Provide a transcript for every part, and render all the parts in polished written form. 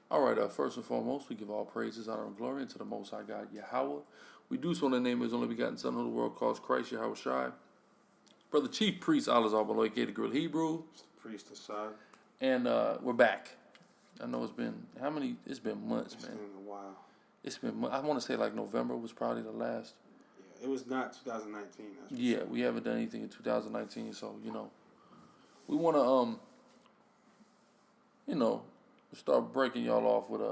All right, first and foremost, we give all praises, honor, and glory unto the Most High God, Yahweh. We do so in the name of His only begotten Son of the world, calls Christ, Yahweh Shai. Brother Chief Priest, Allah Zabaloy, aka the Grill Hebrew. Priest Issa. And we're back. I know it's been, how many? It's been months, man. It's been a while. It's been, I want to say like November was probably the last. Yeah, it was not 2019. That's Yeah, we haven't done anything in 2019, so, we want to, start breaking y'all off with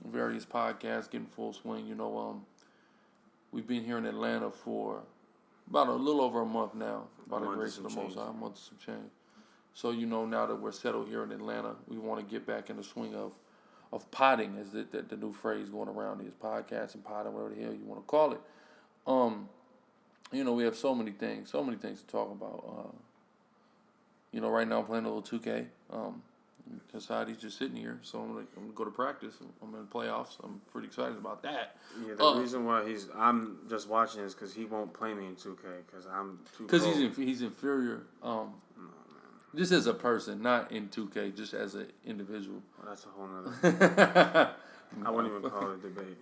various podcasts, getting full swing. We've been here in Atlanta for about a little over a month now, by the grace of the Most High, a month and some change. So now that we're settled here in Atlanta, we want to get back in the swing of potting, as the new phrase going around is, podcast and potting, whatever the hell you want to call it. We have so many things to talk about. Right now I'm playing a little 2K. Society's just sitting here, so I'm gonna go to practice. I'm in the playoffs. I'm pretty excited about that. Yeah, the reason why I'm just watching is because he won't play me in 2K because I'm too. Because he's inferior. Just as a person, not in 2K, just as an individual. Well, that's a whole nother. I wouldn't even call it a debate.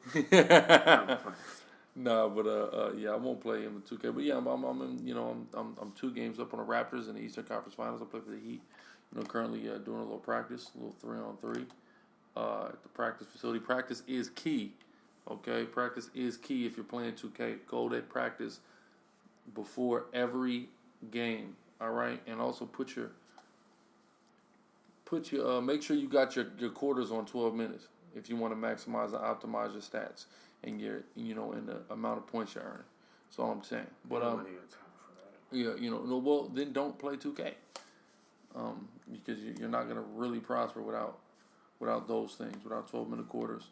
No, but yeah, I won't play him in 2K. But yeah, I'm 2 games up on the Raptors in the Eastern Conference Finals. I play for the Heat. Currently doing a little practice, a little 3-on-3 at the practice facility. Practice is key, okay? Practice is key if you're playing 2K. Go to practice before every game, all right? And also make sure you got your quarters on 12 minutes if you want to maximize and optimize your stats and and the amount of points you're earning. That's all I'm saying. But yeah, well, then don't play 2K. Because you're not gonna really prosper without those things, without 12-minute quarters,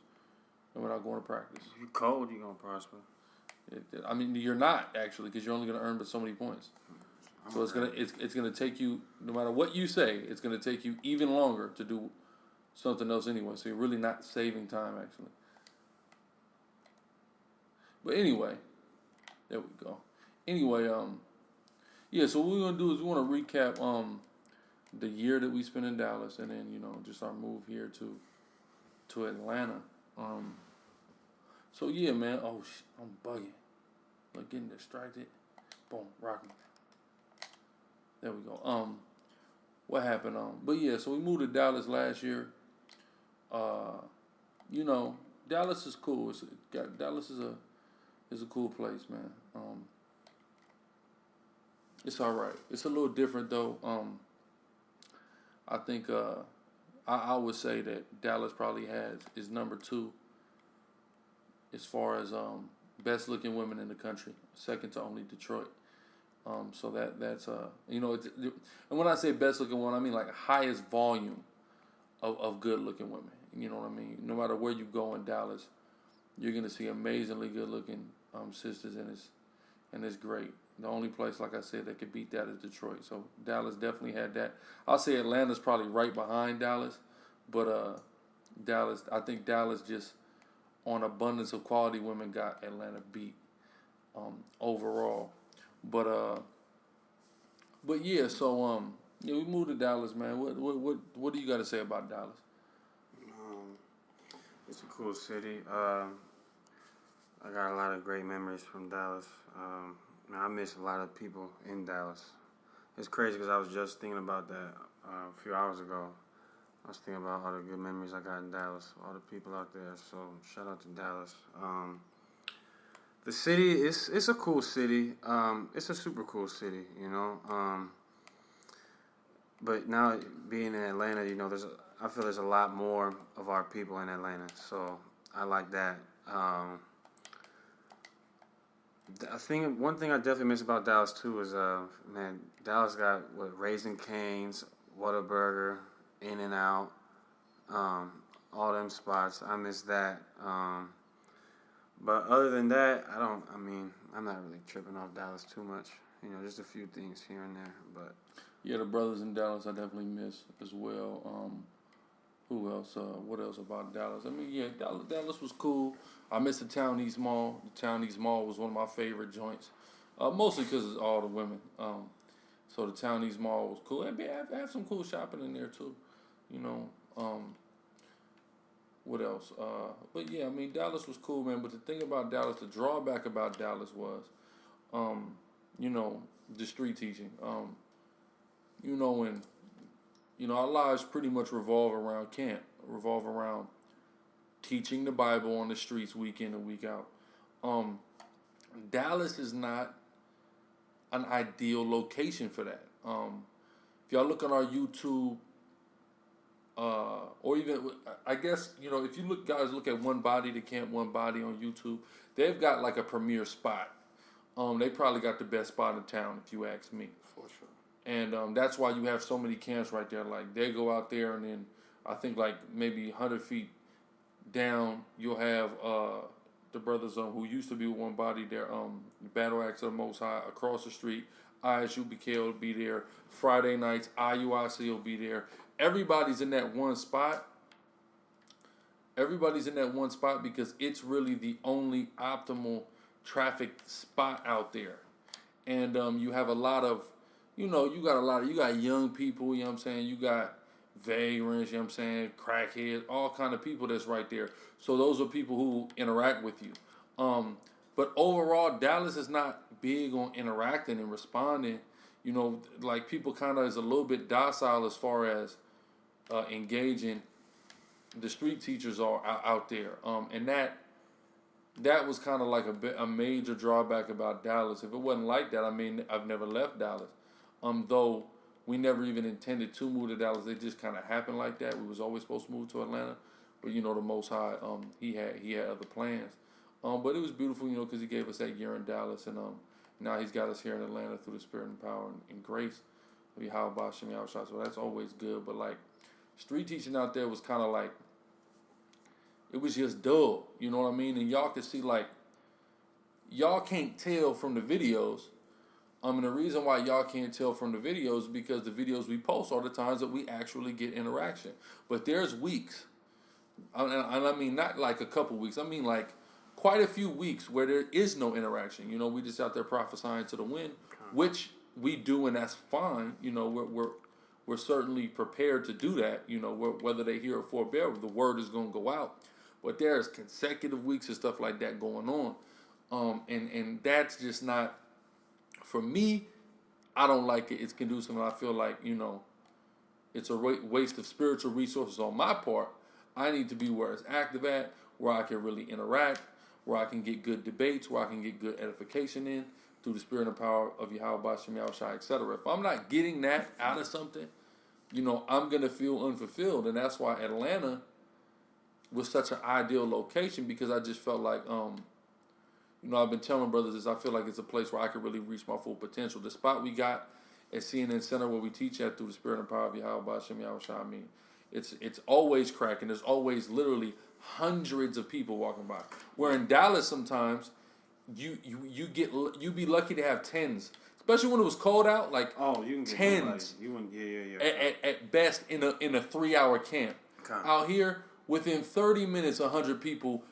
and without going to practice. If you're cold, you're gonna prosper. You're not actually, because you're only gonna earn but so many points. So it's gonna take you, no matter what you say, it's gonna take you even longer to do something else anyway. So you're really not saving time actually. But anyway, there we go. Anyway, yeah. So what we're gonna do is we want to recap the year that we spent in Dallas, and then just our move here to Atlanta. So yeah, man. Oh, I'm bugging. Like getting distracted. Boom, rocking. There we go. What happened? But yeah, so we moved to Dallas last year. Dallas is cool. Dallas is a cool place, man. It's all right. It's a little different though. I think I would say that Dallas probably is number 2 as far as best looking women in the country, second to only Detroit. So that's and when I say best looking one, I mean like highest volume of good looking women. You know what I mean? No matter where you go in Dallas, you're gonna see amazingly good looking sisters, and it's great. The only place, like I said, that could beat that is Detroit. So Dallas definitely had that. I'll say Atlanta's probably right behind Dallas, but I think Dallas just on abundance of quality women got Atlanta beat overall. But yeah, so we moved to Dallas, man. What do you got to say about Dallas? It's a cool city. I got a lot of great memories from Dallas. I miss a lot of people in Dallas. It's crazy because I was just thinking about that a few hours ago. I was thinking about all the good memories I got in Dallas, all the people out there. So shout out to Dallas. The city it's a cool city. It's a super cool city, But now being in Atlanta, I feel there's a lot more of our people in Atlanta. So I like that. I think one thing I definitely miss about Dallas too is Dallas got Raising Cane's, Whataburger, In-N-Out, all them spots. I miss that. But other than that, I'm not really tripping off Dallas too much. Just a few things here and there. But yeah, the brothers in Dallas I definitely miss as well. Who else? What else about Dallas? Yeah, Dallas was cool. I miss the Town East Mall. The Town East Mall was one of my favorite joints, mostly because it's all the women. So the Town East Mall was cool. I have some cool shopping in there too. What else? But yeah, I mean, Dallas was cool, man. But the thing about Dallas, the drawback about Dallas was, you know, the street teaching. You know, and our lives pretty much revolve around camp, revolve around teaching the Bible on the streets week in and week out. Dallas is not an ideal location for that. If y'all look on our YouTube, or even, I guess, you know, if you look at One Body to Camp One Body on YouTube, they've got like a premier spot. They probably got the best spot in town, if you ask me. For sure. And that's why you have so many camps right there. Like, they go out there, and then I think like maybe 100 feet down, you'll have the brothers who used to be with One Body there, Battle Axe of the Most High across the street. ISUBK will be there. Friday nights, IUIC will be there. Everybody's in that one spot. Everybody's in that one spot because it's really the only optimal traffic spot out there. And you have a lot of, you got young people, you know what I'm saying? You got vagrants, you know what I'm saying? Crackheads, all kind of people that's right there. So those are people who interact with you. But overall, Dallas is not big on interacting and responding. You know, like, people kind of is a little bit docile as far as engaging the street teachers are out there. And that was kind of like a major drawback about Dallas. If it wasn't like that, I mean, I've never left Dallas. Though we never even intended to move to Dallas. It just kind of happened like that. We was always supposed to move to Atlanta. But, you know, the Most High, he had other plans. But it was beautiful, you know, because he gave us that year in Dallas. And now he's got us here in Atlanta through the Spirit and power and grace. So that's always good. But, like, street teaching out there was kind of like, it was just dull, you know what I mean? And y'all can see, like, y'all can't tell from the videos. And the reason why y'all can't tell from the videos is because the videos we post are the times that we actually get interaction. But there's weeks, and I mean not like a couple weeks, I mean like quite a few weeks where there is no interaction. You know, we just out there prophesying to the wind, which we do, and that's fine. You know, we're certainly prepared to do that. You know, whether they hear or forbear, the word is going to go out. But there's consecutive weeks and stuff like that going on, and that's just not, for me. I don't like it. It's conducive, and I feel like, you know, it's a waste of spiritual resources on my part. I need to be where it's active at, where I can really interact, where I can get good debates, where I can get good edification in through the spirit and power of Yahweh, Shem Yahushua, etc. If I'm not getting that out of something, you know, I'm going to feel unfulfilled. And that's why Atlanta was such an ideal location, because I just felt like, you know, I've been telling brothers this, I feel like it's a place where I could really reach my full potential. The spot we got at CNN Center, where we teach at through the spirit and power of Yahweh, Shem Yahushua, I mean, it's always cracking. There's always literally hundreds of people walking by. Where in Dallas sometimes you be lucky to have tens, especially when it was cold out. Like, you can get tens. At best in a 3-hour camp. Out here, within 30 minutes, 100 people,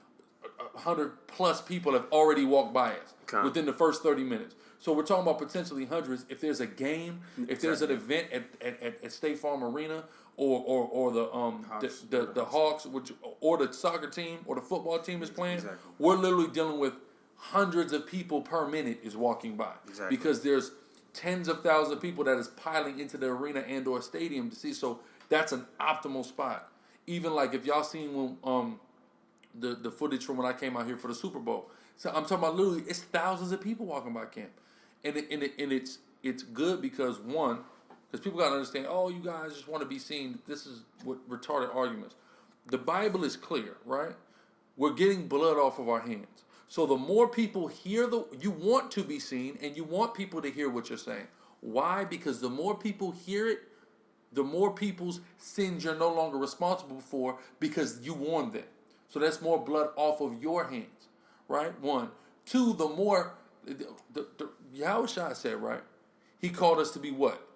100 plus people have already walked by us within the first 30 minutes. So we're talking about potentially hundreds. If there's a game, if there's an event at State Farm Arena, or the Hawks, or the soccer team or the football team is playing, we're literally dealing with hundreds of people per minute is walking by, because there's tens of thousands of people that is piling into the arena and or stadium to see. So that's an optimal spot. Even like if y'all seen when the footage from when I came out here for the Super Bowl. So I'm talking about literally, it's thousands of people walking by camp, and it's good because people gotta understand. Oh, you guys just want to be seen. This is what retarded arguments. The Bible is clear, right? We're getting blood off of our hands. So the more people hear you want to be seen, and you want people to hear what you're saying. Why? Because the more people hear it, the more people's sins you're no longer responsible for, because you warned them. So that's more blood off of your hands, right? 1. 2, the more, Yahushua said, right? He called us to be what?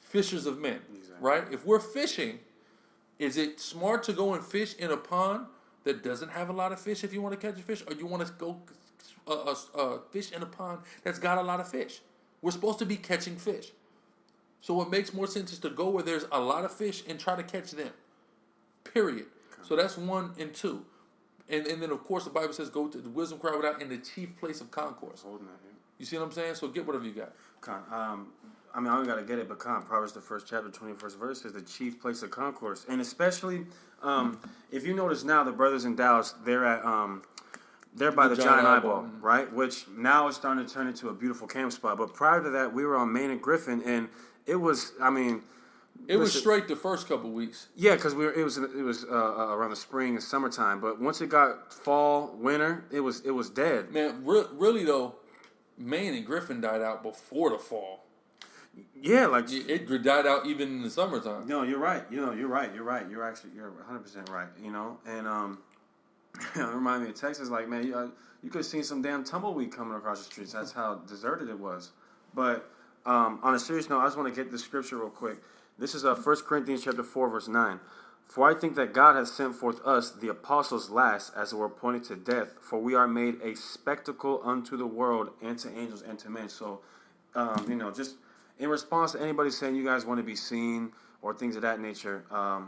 Fishers of men, right? If we're fishing, is it smart to go and fish in a pond that doesn't have a lot of fish if you want to catch a fish, or you want to go fish in a pond that's got a lot of fish? We're supposed to be catching fish. So what makes more sense is to go where there's a lot of fish and try to catch them, period. So that's 1 and 2. And then, of course, the Bible says, go to the wisdom cry without in the chief place of concourse. Holding that, You see what I'm saying? So get whatever you got. I mean, I don't got to get it, but Proverbs, the 1st chapter, 21st verse, is the chief place of concourse. And especially, if you notice now, the brothers in Dallas, they're by the Giant Eyeball, right? Which now is starting to turn into a beautiful camp spot. But prior to that, we were on Main and Griffin, and it was, I mean... It was straight the first couple weeks. Yeah, because it was around the spring and summertime. But once it got fall, winter, it was dead. Man, really though, Maine and Griffin died out before the fall. Yeah, like it died out even in the summertime. No, you're right. You're right. You're 100% right. And it reminded me of Texas. Like, man, you could have seen some damn tumbleweed coming across the streets. That's how deserted it was. But on a serious note, I just want to get the scripture real quick. This is 1 Corinthians chapter 4, verse 9. For I think that God has sent forth us, the apostles last, as it were appointed to death, for we are made a spectacle unto the world, and to angels, and to men. So, just in response to anybody saying you guys want to be seen, or things of that nature, I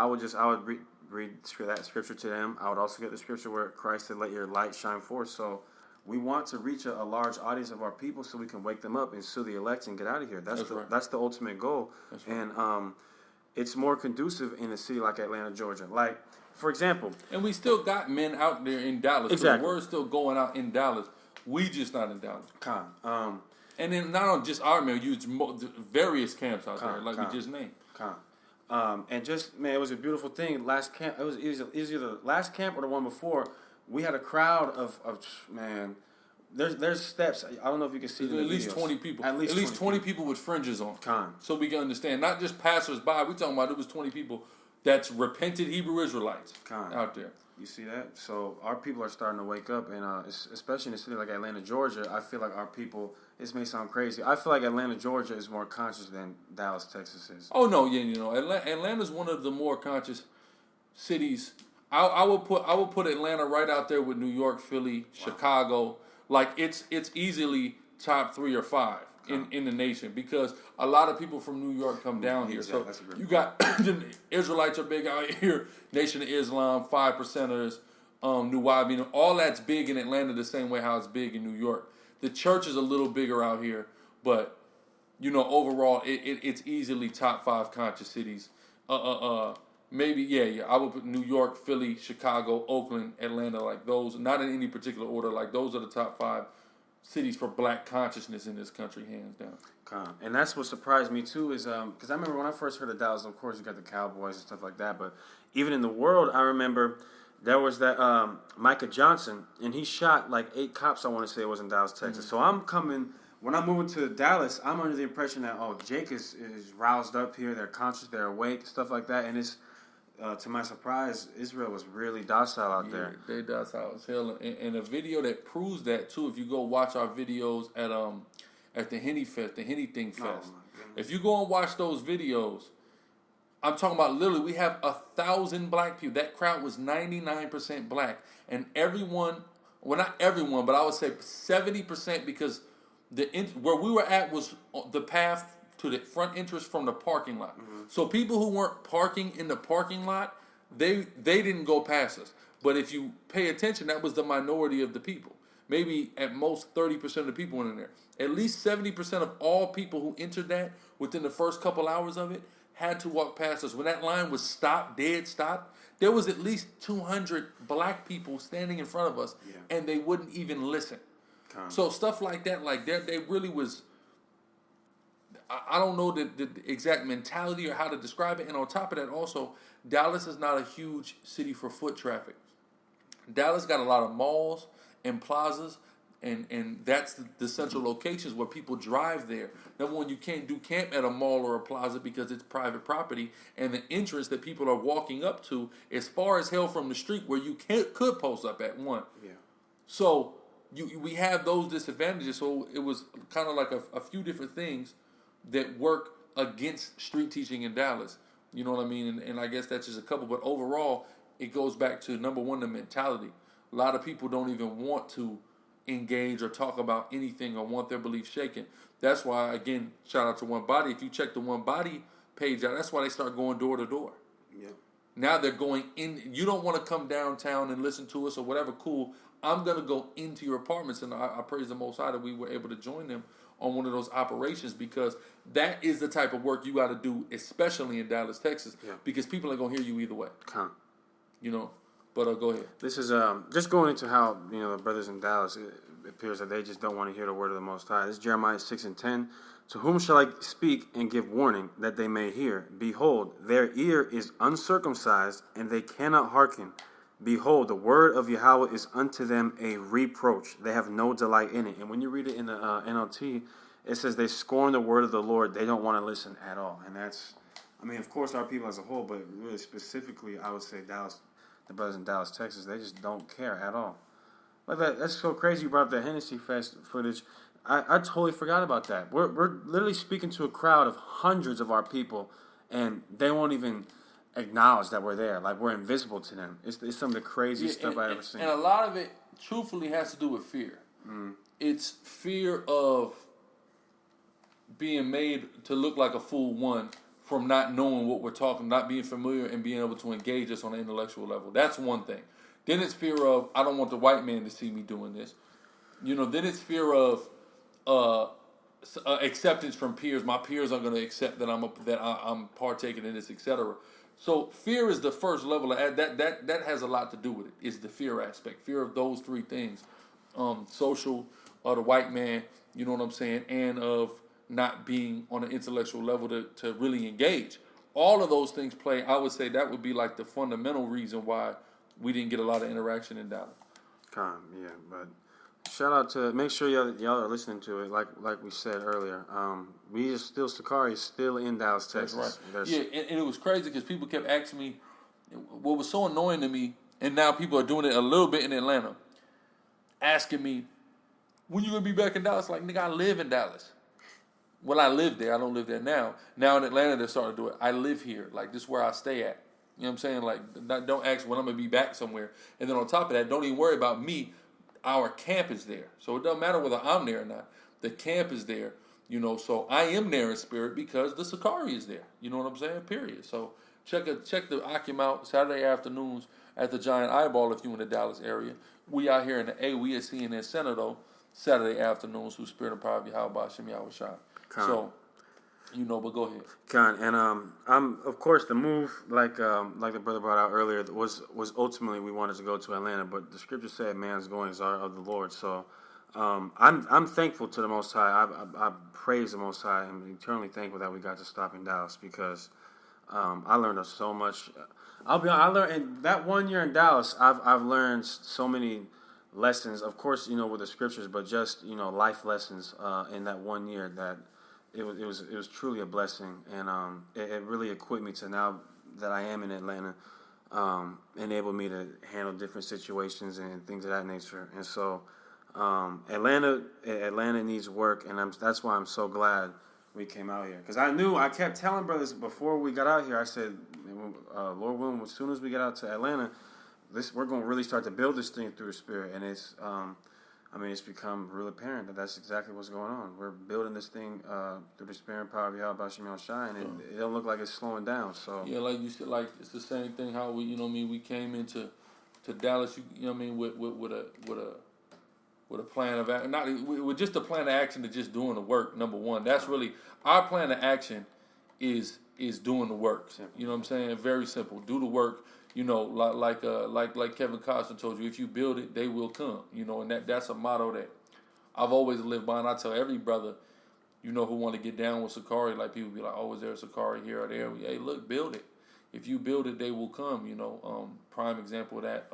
would read that scripture to them. I would also get the scripture where Christ said, let your light shine forth. So, we want to reach a large audience of our people so we can wake them up and sue the elect and get out of here. That's the ultimate goal. Right. And it's more conducive in a city like Atlanta, Georgia. Like, for example... And we still got men out there in Dallas. Exactly. So the word's still going out in Dallas. We just not in Dallas. And then not on just our men, use various camps out there, like we just named. And just, man, it was a beautiful thing. Last camp, it was either the last camp or the one before. We had a crowd of man. There's steps. I don't know if you can see at least 20 people. At least 20 people with fringes on. So we can understand. Not just passers-by. We're talking about it was 20 people that's repented Hebrew Israelites out there. You see that? So our people are starting to wake up, and especially in a city like Atlanta, Georgia, I feel like our people, this may sound crazy, I feel like Atlanta, Georgia is more conscious than Dallas, Texas is. Oh, no, yeah, Atlanta's one of the more conscious cities. I would put Atlanta right out there with New York, Philly, Chicago. Like it's easily top 3 or 5 in the nation because a lot of people from New York come down here. So you got the Israelites are big out here, Nation of Islam, 5 percenters, Nuwabi, all that's big in Atlanta the same way how it's big in New York. The church is a little bigger out here, but overall it's easily top 5 conscious cities. Maybe, yeah. I would put New York, Philly, Chicago, Oakland, Atlanta, like those. Not in any particular order. Like those are the top 5 cities for black consciousness in this country, hands down. And that's what surprised me too is because I remember when I first heard of Dallas, of course you got the Cowboys and stuff like that. But even in the world, I remember there was that Micah Johnson, and he shot like 8 cops. I want to say it was in Dallas, Texas. Mm-hmm. So when I'm moving to Dallas, I'm under the impression that Jake is roused up here. They're conscious, they're awake, stuff like that, and it's. To my surprise, Israel was really docile out there. They docile as hell. And a video that proves that, too, if you go watch our videos at the Henny Fest, the Henny Thing Fest. If you go and watch those videos, I'm talking about literally, we have 1,000 black people. That crowd was 99% black. And everyone, well, not everyone, but I would say 70% because where we were at was the path to the front entrance from the parking lot. Mm-hmm. So people who weren't parking in the parking lot, they didn't go past us. But if you pay attention, that was the minority of the people. Maybe at most 30% of the people went in there. At least 70% of all people who entered that within the first couple hours of it had to walk past us. When that line was dead stopped, there was at least 200 black people standing in front of us, and they wouldn't even listen. So stuff like that, like they really was... I don't know the exact mentality or how to describe it. And on top of that, also, Dallas is not a huge city for foot traffic. Dallas got a lot of malls and plazas, and that's the central locations where people drive there. Number one, you can't do camp at a mall or a plaza because it's private property, and the entrance that people are walking up to is far as hell from the street where you could post up at one. Yeah. So we have those disadvantages. So it was kind of like a few different things that work against street teaching in Dallas. You know what I mean? And I guess that's just a couple. But overall, it goes back to, number one, the mentality. A lot of people don't even want to engage or talk about anything or want their beliefs shaken. That's why, again, shout out to One Body. If you check the One Body page out, that's why they start going door to door. Yep. Now they're going in. You don't want to come downtown and listen to us or whatever. Cool. I'm gonna go into your apartments, and I praise the Most High that we were able to join them on one of those operations, because that is the type of work you got to do, especially in Dallas, Texas, because people are gonna hear you either way. You know. But go ahead. This is just going into how the brothers in Dallas. It appears that they just don't want to hear the word of the Most High. This is Jeremiah 6:10. To whom shall I speak and give warning that they may hear? Behold, their ear is uncircumcised, and they cannot hearken. Behold, the word of Yahweh is unto them a reproach. They have no delight in it. And when you read it in the NLT, it says they scorn the word of the Lord. They don't want to listen at all. And that's, of course, our people as a whole, but really specifically, I would say Dallas, the brothers in Dallas, Texas, they just don't care at all. Like that's so crazy. You brought up the Hennessy Fest footage. I totally forgot about that. We're literally speaking to a crowd of hundreds of our people, and they won't even acknowledge that we're there. Like, we're invisible to them. It's some of the craziest stuff I've ever seen. And a lot of it, truthfully, has to do with fear. It's fear of being made to look like a fool, one, from not knowing what we're talking, not being familiar, and being able to engage us on an intellectual level. That's one thing. Then it's fear of, I don't want the white man to see me doing this. Then it's fear of acceptance from peers. My peers are going to accept that I'm partaking in this, etc. So fear is the first level of that has a lot to do with it. Is the fear aspect, fear of those three things, social, or the white man. You know what I'm saying, and of not being on an intellectual level to really engage. All of those things play. I would say that would be like the fundamental reason why we didn't get a lot of interaction in Dallas. Yeah, but shout out to, make sure y'all are listening to it. Like we said earlier, we are still, SICARRI is still in Dallas, Texas. That's right. And it was crazy because people kept asking me, what was so annoying to me, and now people are doing it a little bit in Atlanta, asking me, when you gonna be back in Dallas? Like, nigga, I live in Dallas. Well, I live there. I don't live there now. Now in Atlanta, they're starting to do it. I live here. Like, this is where I stay at. You know what I'm saying? Like, don't ask when I'm going to be back somewhere. And then on top of that, don't even worry about me. Our camp is there. So it doesn't matter whether I'm there or not. The camp is there. So I am there in spirit because the SICARRI is there. You know what I'm saying? Period. So check the Akim out Saturday afternoons at the Giant Eyeball if you're in the Dallas area. We out here in the AWSC in Center, though, Saturday afternoons, through Spirit and Power of Yahweh Shem Yahweh Shai. So, but go ahead. And I'm, of course, the move, like the brother brought out earlier, was ultimately we wanted to go to Atlanta, but the scripture said man's goings are of the Lord. So I'm thankful to the Most High. I praise the Most High. I'm eternally thankful that we got to stop in Dallas because I learned so much. I learned in that 1 year in Dallas. I've learned so many lessons, of course, with the scriptures, but just life lessons in that 1 year that. It was truly a blessing, and it really equipped me to, now that I am in Atlanta, enabled me to handle different situations and things of that nature. And so Atlanta needs work, and that's why I'm so glad we came out here. Because I kept telling brothers before we got out here, I said, Lord willing, as soon as we get out to Atlanta, we're going to really start to build this thing through the Spirit. And it's become real apparent that that's exactly what's going on. We're building this thing through the Spirit and Power of Yahweh Shem Yahweh Shai, and it don't look like it's slowing down. So yeah, like you said, like it's the same thing. How we came into Dallas, with a plan of action, not with just a plan of action to just doing the work. Number one, that's really our plan of action is doing the work. Simple. You know what I'm saying? Very simple. Do the work. Like Kevin Costner told you, if you build it, they will come. And that's a motto that I've always lived by, and I tell every brother, who want to get down with SICARRI, like people be like, oh, is there a SICARRI here or there? Hey, look, build it. If you build it, they will come. Prime example of that,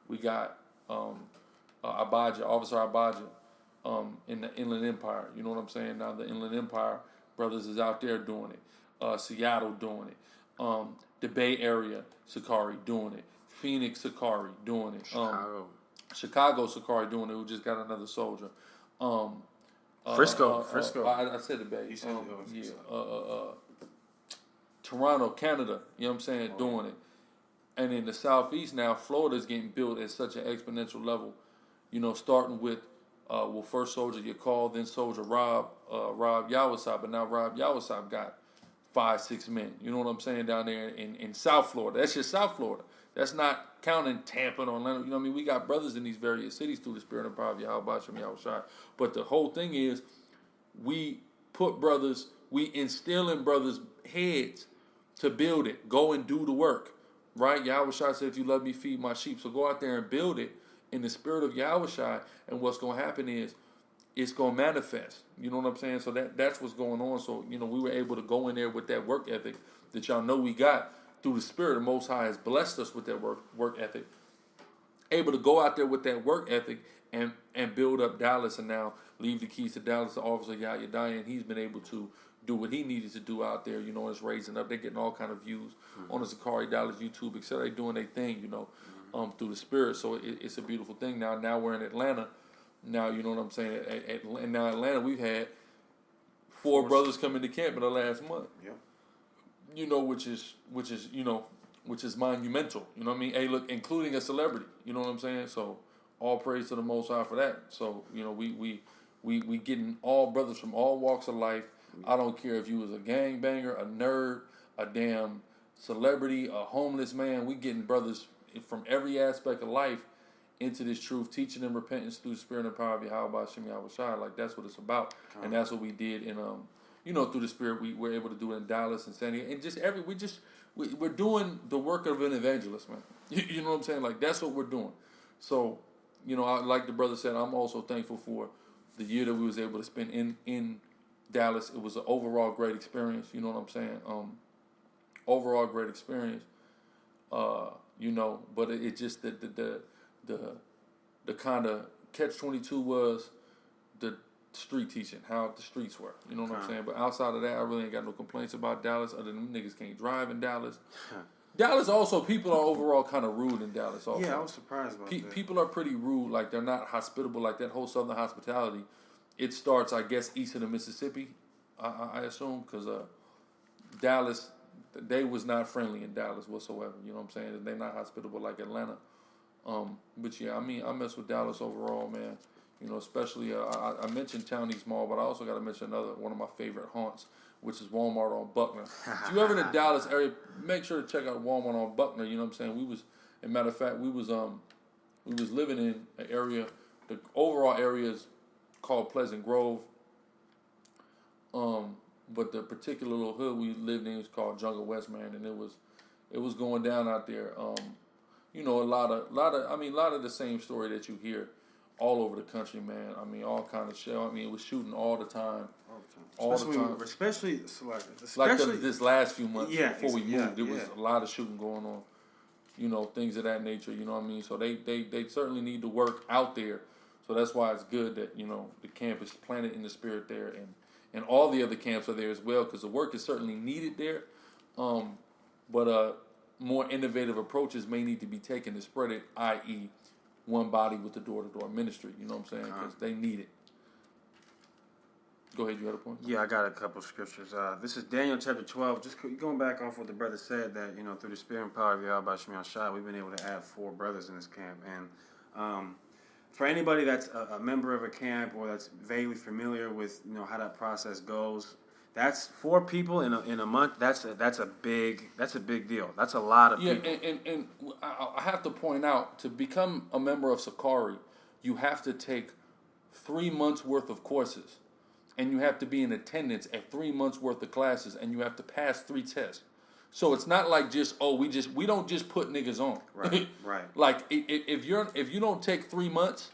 we got Officer Abaja, in the Inland Empire. You know what I'm saying? Now the Inland Empire brothers is out there doing it. Seattle doing it. The Bay Area SICARRI doing it. Phoenix SICARRI doing it. Chicago SICARRI doing it. We just got another soldier. Frisco. I said the Bay. You said Toronto, Canada. You know what I'm saying? Doing it. And in the Southeast now, Florida's getting built at such an exponential level. Starting with first soldier Yakal, then soldier Rob Yawasab, but now Rob Yawasab got 5, 6 men. You know what I'm saying? Down there in South Florida. That's just South Florida. That's not counting Tampa or Orlando. You know what I mean? We got brothers in these various cities through the spirit and power of Yahweh Shem Yahushua. But the whole thing is, we instill in brothers' heads to build it. Go and do the work. Right? Yahushua said, if you love me, feed my sheep. So go out there and build it in the spirit of Yahushua. And what's going to happen is, it's going to manifest. You know what I'm saying? So that's what's going on. So, we were able to go in there with that work ethic that y'all know we got through the Spirit. The Most High has blessed us with that work ethic. Able to go out there with that work ethic and build up Dallas, and now leave the keys to Dallas to Officer Yahya Daya, and he's been able to do what he needed to do out there. It's raising up. They're getting all kind of views on the SICARRI Dallas YouTube, etc. They're doing their thing, through the Spirit. So it's a beautiful thing. Now we're in Atlanta. Now, you know what I'm saying? And now Atlanta, we've had 4 brothers come into camp in the last month. Yep. Which is monumental. You know what I mean? Hey, look, including a celebrity. You know what I'm saying? So all praise to the Most High for that. So we getting all brothers from all walks of life. I don't care if you was a gangbanger, a nerd, a damn celebrity, a homeless man. We getting brothers from every aspect of life into this truth, teaching them repentance through the spirit and power of Yahweh Shem Yahushua. Like, that's what it's about. And that's what we did in through the spirit. We were able to do it in Dallas and San Diego, and we're doing the work of an evangelist, man. You know what I'm saying? Like, that's what we're doing. So, like the brother said, I'm also thankful for the year that we was able to spend in Dallas. It was an overall great experience. You know what I'm saying? Overall great experience. But it just the kind of catch-22 was the street teaching, how the streets were. You know what I'm saying? But outside of that, I really ain't got no complaints about Dallas, other than them niggas can't drive in Dallas. Dallas also, people are overall kind of rude in Dallas also. Yeah, I was surprised about that. People are pretty rude. Like, they're not hospitable. Like, that whole Southern hospitality, it starts, I guess, east of the Mississippi, I assume, because Dallas, they was not friendly in Dallas whatsoever. You know what I'm saying? They're not hospitable like Atlanta. But yeah, I mean, I mess with Dallas overall, man. Especially, I mentioned Townies Mall, but I also got to mention one of my favorite haunts, which is Walmart on Buckner. If you ever in the Dallas area, make sure to check out Walmart on Buckner. You know what I'm saying? As a matter of fact, we was living in an area, the overall area is called Pleasant Grove. But the particular little hood we lived in was called Jungle West, man, and it was going down out there. A lot of the same story that you hear all over the country, man. I mean, all kind of shit. I mean, it was shooting all the time. Especially this last few months before we moved, there was a lot of shooting going on. Things of that nature. You know what I mean? So they certainly need to work out there. So that's why it's good that the camp is planted in the spirit there, and all the other camps are there as well, because the work is certainly needed there. But more innovative approaches may need to be taken to spread it, i.e., one body with the door-to-door ministry. You know what I'm saying? Because they need it. Go ahead, you had a point? Yeah, I got a couple of scriptures. This is Daniel chapter 12. Just going back off what the brother said, that through the spirit and power of Yahweh Shem Yahushua, we've been able to add 4 brothers in this camp. And for anybody that's a member of a camp or that's vaguely familiar with how that process goes, that's 4 people in a month. That's a big deal. That's a lot of people. Yeah, and I have to point out, to become a member of SICARRI, you have to take 3 months worth of courses, and you have to be in attendance at 3 months worth of classes, and you have to pass 3 tests. So it's not like we don't just put niggas on. Right, right. Like, if you don't take 3 months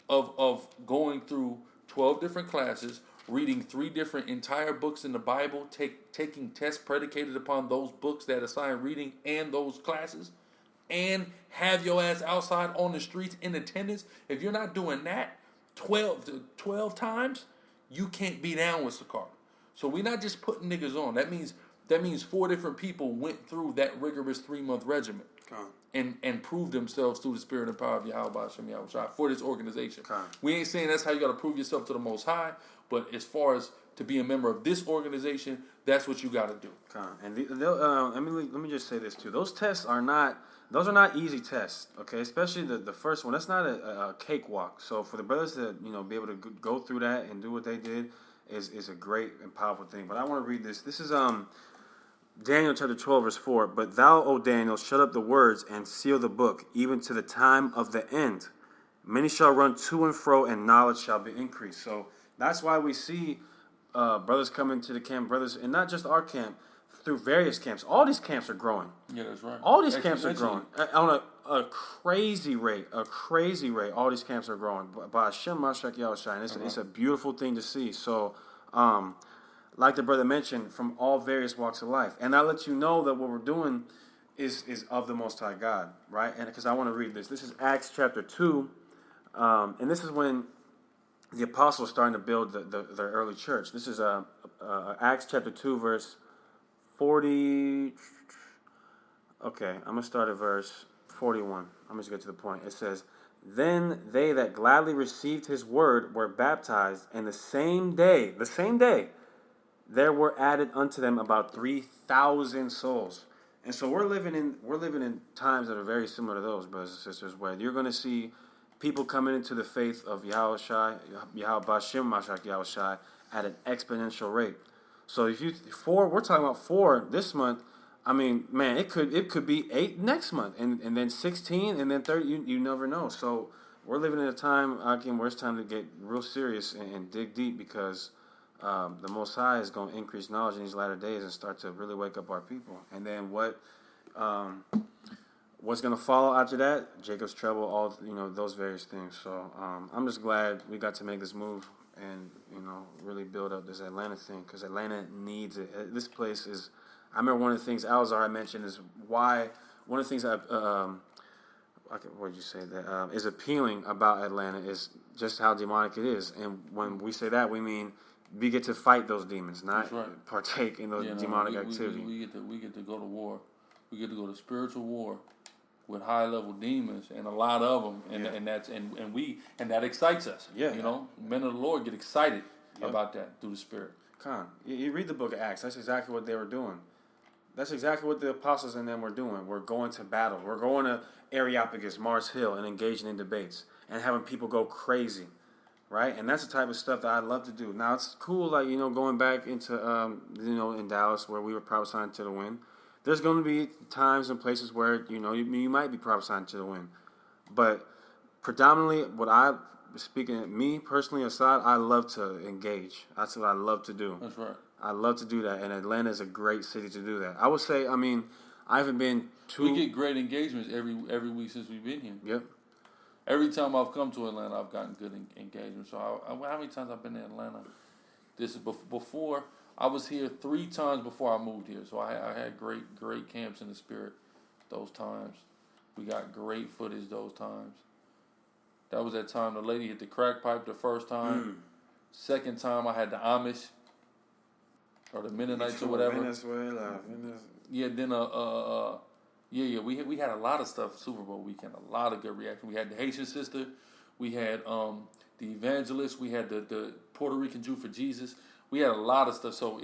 of going through 12 different classes, reading 3 different entire books in the Bible, taking tests predicated upon those books that assign reading and those classes, and have your ass outside on the streets in attendance, if you're not doing that 12 times, you can't be down with SICARRI. So we're not just putting niggas on. That means 4 different people went through that rigorous 3-month regimen and proved themselves through the spirit and power of Yahweh Shem Yahushua for this organization. We ain't saying that's how you got to prove yourself to the Most High, but as far as to be a member of this organization, that's what you got to do. And let me just say this too. Those tests are not easy tests, okay? Especially the first one. That's not a cakewalk. So for the brothers to be able to go through that and do what they did is a great and powerful thing. But I want to read this. This is Daniel chapter 12, verse 4. But thou, O Daniel, shut up the words and seal the book, even to the time of the end. Many shall run to and fro, and knowledge shall be increased. So that's why we see brothers come into the camp, brothers, and not just our camp, through various camps. All these camps are growing. Yeah, that's right. All these camps are growing on a crazy rate. All these camps are growing by Hashem Mashiach Yahushua, and it's a beautiful thing to see. So, like the brother mentioned, from all various walks of life, and that lets you know that what we're doing is of the Most High God, right? And because I want to read this. This is Acts chapter 2, and this is when the apostles are starting to build the early church. This is Acts chapter 2, verse 40. Okay, I'm going to start at verse 41. I'm just get to the point. It says, Then they that gladly received his word were baptized, and the same day, there were added unto them about 3,000 souls. And so we're living in times that are very similar to those, brothers and sisters, where you're going to see people coming into the faith of Yahweh Bashem Mashiach Yahushua at an exponential rate. So if we're talking about 4 this month. I mean, man, it could be 8 next month, and then 16, and then 30. You never know. So we're living in a time again where it's time to get real serious and dig deep, because the Most High is going to increase knowledge in these latter days and start to really wake up our people. And then what's going to follow after that? Jacob's trouble, all those various things. So I'm just glad we got to make this move and really build up this Atlanta thing, because Atlanta needs it. This place is. I remember one of the things Alzar mentioned is why one of the things what did you say that is appealing about Atlanta is just how demonic it is. And when we say that, we mean we get to fight those demons, not partake in those demonic activity. We get to go to war. We get to go to spiritual war with high level demons, and a lot of them, and that excites us. Yeah, men of the Lord get excited about that through the Spirit. Con, you read the book of Acts. That's exactly what they were doing. That's exactly what the apostles and them were doing. We're going to battle. We're going to Areopagus, Mars Hill, and engaging in debates and having people go crazy, right? And that's the type of stuff that I love to do. Now, it's cool, like, going back into, in Dallas where we were prophesying to the wind. There's going to be times and places where, you might be prophesying to the wind. But predominantly, speaking of me personally, Assad, I love to engage. That's what I love to do. That's right. I love to do that, and Atlanta is a great city to do that. I would say, I haven't been too... We get great engagements every week since we've been here. Yep. Every time I've come to Atlanta, I've gotten good engagement. So how many times I've been in Atlanta? This is before... I was here 3 times before I moved here. So I had great camps in the Spirit those times. We got great footage those times. That was that time the lady hit the crack pipe the first time. Second time I had the Amish or the Mennonites or whatever. Venezuela. Yeah, then we had a lot of stuff Super Bowl weekend, a lot of good reaction. We had the Haitian sister, we had the evangelist, we had the Puerto Rican Jew for Jesus. We had a lot of stuff. So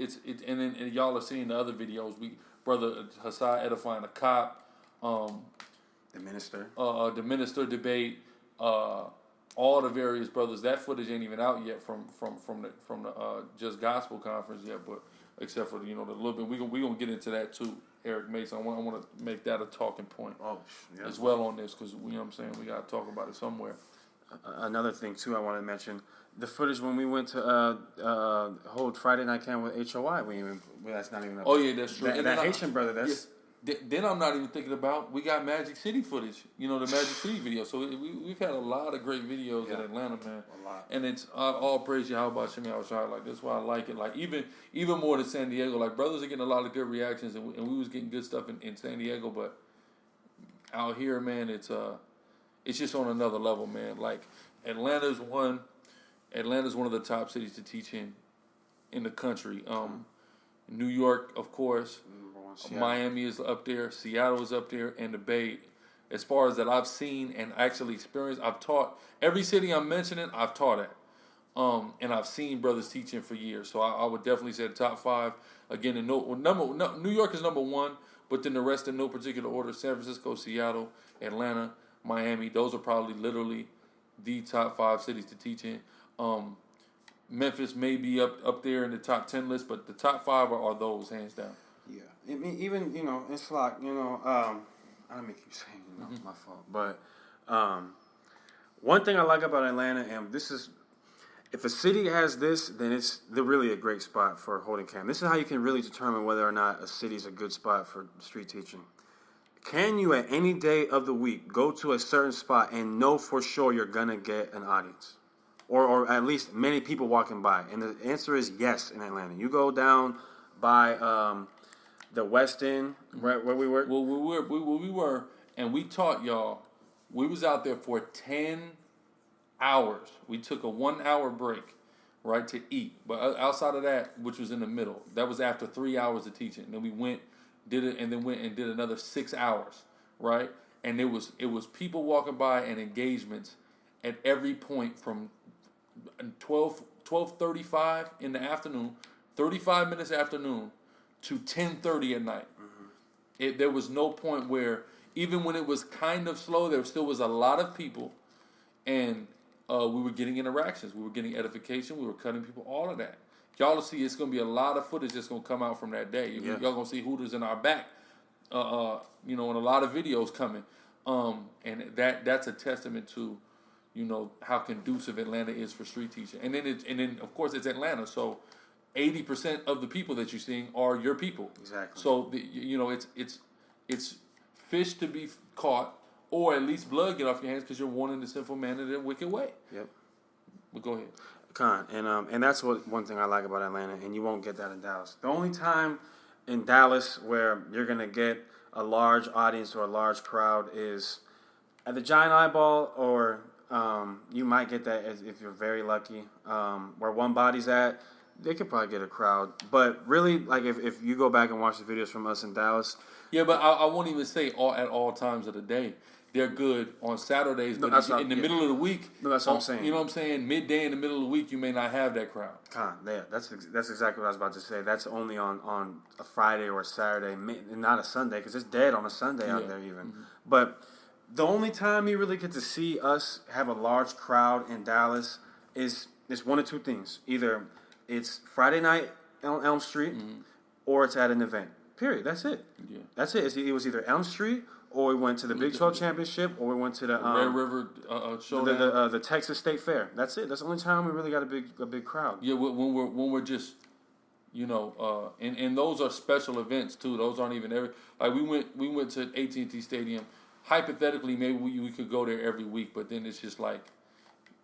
and y'all are seeing the other videos. Brother Hassai edifying a cop, the minister debate, all the various brothers. That footage ain't even out yet from the Just Gospel conference yet, but except for the little bit we gonna get into that too. Eric Mason, I want to make that a talking point as well on this, because what I'm saying, we gotta talk about it somewhere. Another thing too, I want to mention the footage when we went to hold Friday Night Camp with HOI. That's not even. That's true. That Haitian brother. That's. Then I'm not even thinking about, we got Magic City footage, the Magic City video. So we've had a lot of great videos in Atlanta, man. A lot. And it's all praise Yahweh Shem Yahushua. Like, that's why I like it. Like, even more than San Diego. Like, brothers are getting a lot of good reactions, and we was getting good stuff in San Diego. But out here, man, it's just on another level, man. Like, Atlanta's one of the top cities to teach in the country. New York, of course. Seattle. Miami is up there. Seattle is up there. And the Bay. As far as that I've seen and actually experienced, I've taught. Every city I'm mentioning, I've taught at. And I've seen brothers teaching for years. So I would definitely say the top 5. Again, New York is number 1. But then the rest in no particular order. San Francisco, Seattle, Atlanta, Miami. Those are probably literally the top 5 cities to teach in. Memphis may be up there in the top 10 list. But the top 5 are those, hands down. Yeah. I mean, even, it's like, I don't keep saying, my fault. But one thing I like about Atlanta, and this is, if a city has this, then they're really a great spot for holding camp. This is how you can really determine whether or not a city is a good spot for street teaching. Can you, at any day of the week, go to a certain spot and know for sure you're going to get an audience? Or at least many people walking by? And the answer is yes in Atlanta. You go down by the West End, where we were. Well, we were, and we taught y'all. We was out there for 10 hours. We took a 1 hour break, right, to eat. But outside of that, which was in the middle, that was after 3 hours of teaching. And then we went, did it, and then went and did another 6 hours, right? And it was people walking by and engagements at every point from 12:35 in the afternoon, 35 minutes afternoon, to 10:30 at night. Mm-hmm. There was no point where, even when it was kind of slow, there still was a lot of people, and we were getting interactions, we were getting edification, we were cutting people, all of that. Y'all will see it's going to be a lot of footage that's going to come out from that day. Y'all going to see Hooters in our back, and a lot of videos coming. And that's a testament to, how conducive Atlanta is for street teaching. And then of course it's Atlanta, so 80% of the people that you're seeing are your people. Exactly. So it's fish to be caught, or at least blood get off your hands, because you're warning the sinful man in a wicked way. Yep. But go ahead. And that's one thing I like about Atlanta, and you won't get that in Dallas. The only time in Dallas where you're gonna get a large audience or a large crowd is at the Giant Eyeball, or you might get that if you're very lucky. Where One Body's at, they could probably get a crowd. But really, like if you go back and watch the videos from us in Dallas. Yeah, but I won't even say at all times of the day. They're good on Saturdays, but in the middle of the week. No, that's what I'm saying. You know what I'm saying? Midday in the middle of the week, you may not have that crowd. Yeah, that's exactly what I was about to say. That's only on a Friday or a Saturday, not a Sunday, because it's dead on a Sunday out there even. Mm-hmm. But the only time you really get to see us have a large crowd in Dallas is one of two things. Either it's Friday night on Elm Street, or it's at an event. Period. That's it. Yeah. That's it. It was either Elm Street, or we went to the Big 12 Championship, or we went to the Red River Showdown, the Texas State Fair. That's it. That's the only time we really got a big crowd. Yeah, when we're just, and those are special events too. Those aren't even every. Like we went to AT&T Stadium. Hypothetically, maybe we could go there every week, but then it's just like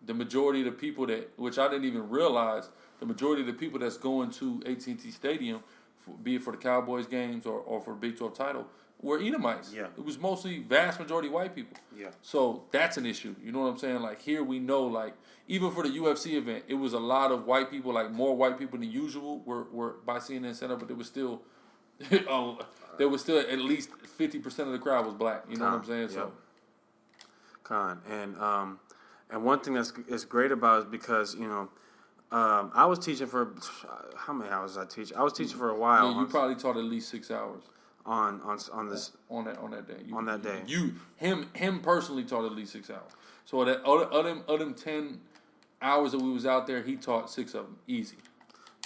the majority of the people which I didn't even realize, the majority of the people that's going to AT&T Stadium, be it for the Cowboys games or for the Big 12 title, were Edomites. Yeah. It was mostly vast majority white people. Yeah. So that's an issue. You know what I'm saying? Like here we know, like even for the UFC event, it was a lot of white people, like more white people than usual were by CNN Center, but there was still at least 50% of the crowd was black. You know what I'm saying? So and one thing that's great about it is because, I was teaching for, how many hours did I teach? I was teaching for a while. Yeah, you probably taught at least 6 hours. On that day. Him personally taught at least 6 hours. So of them 10 hours that we was out there, he taught 6 of them easy.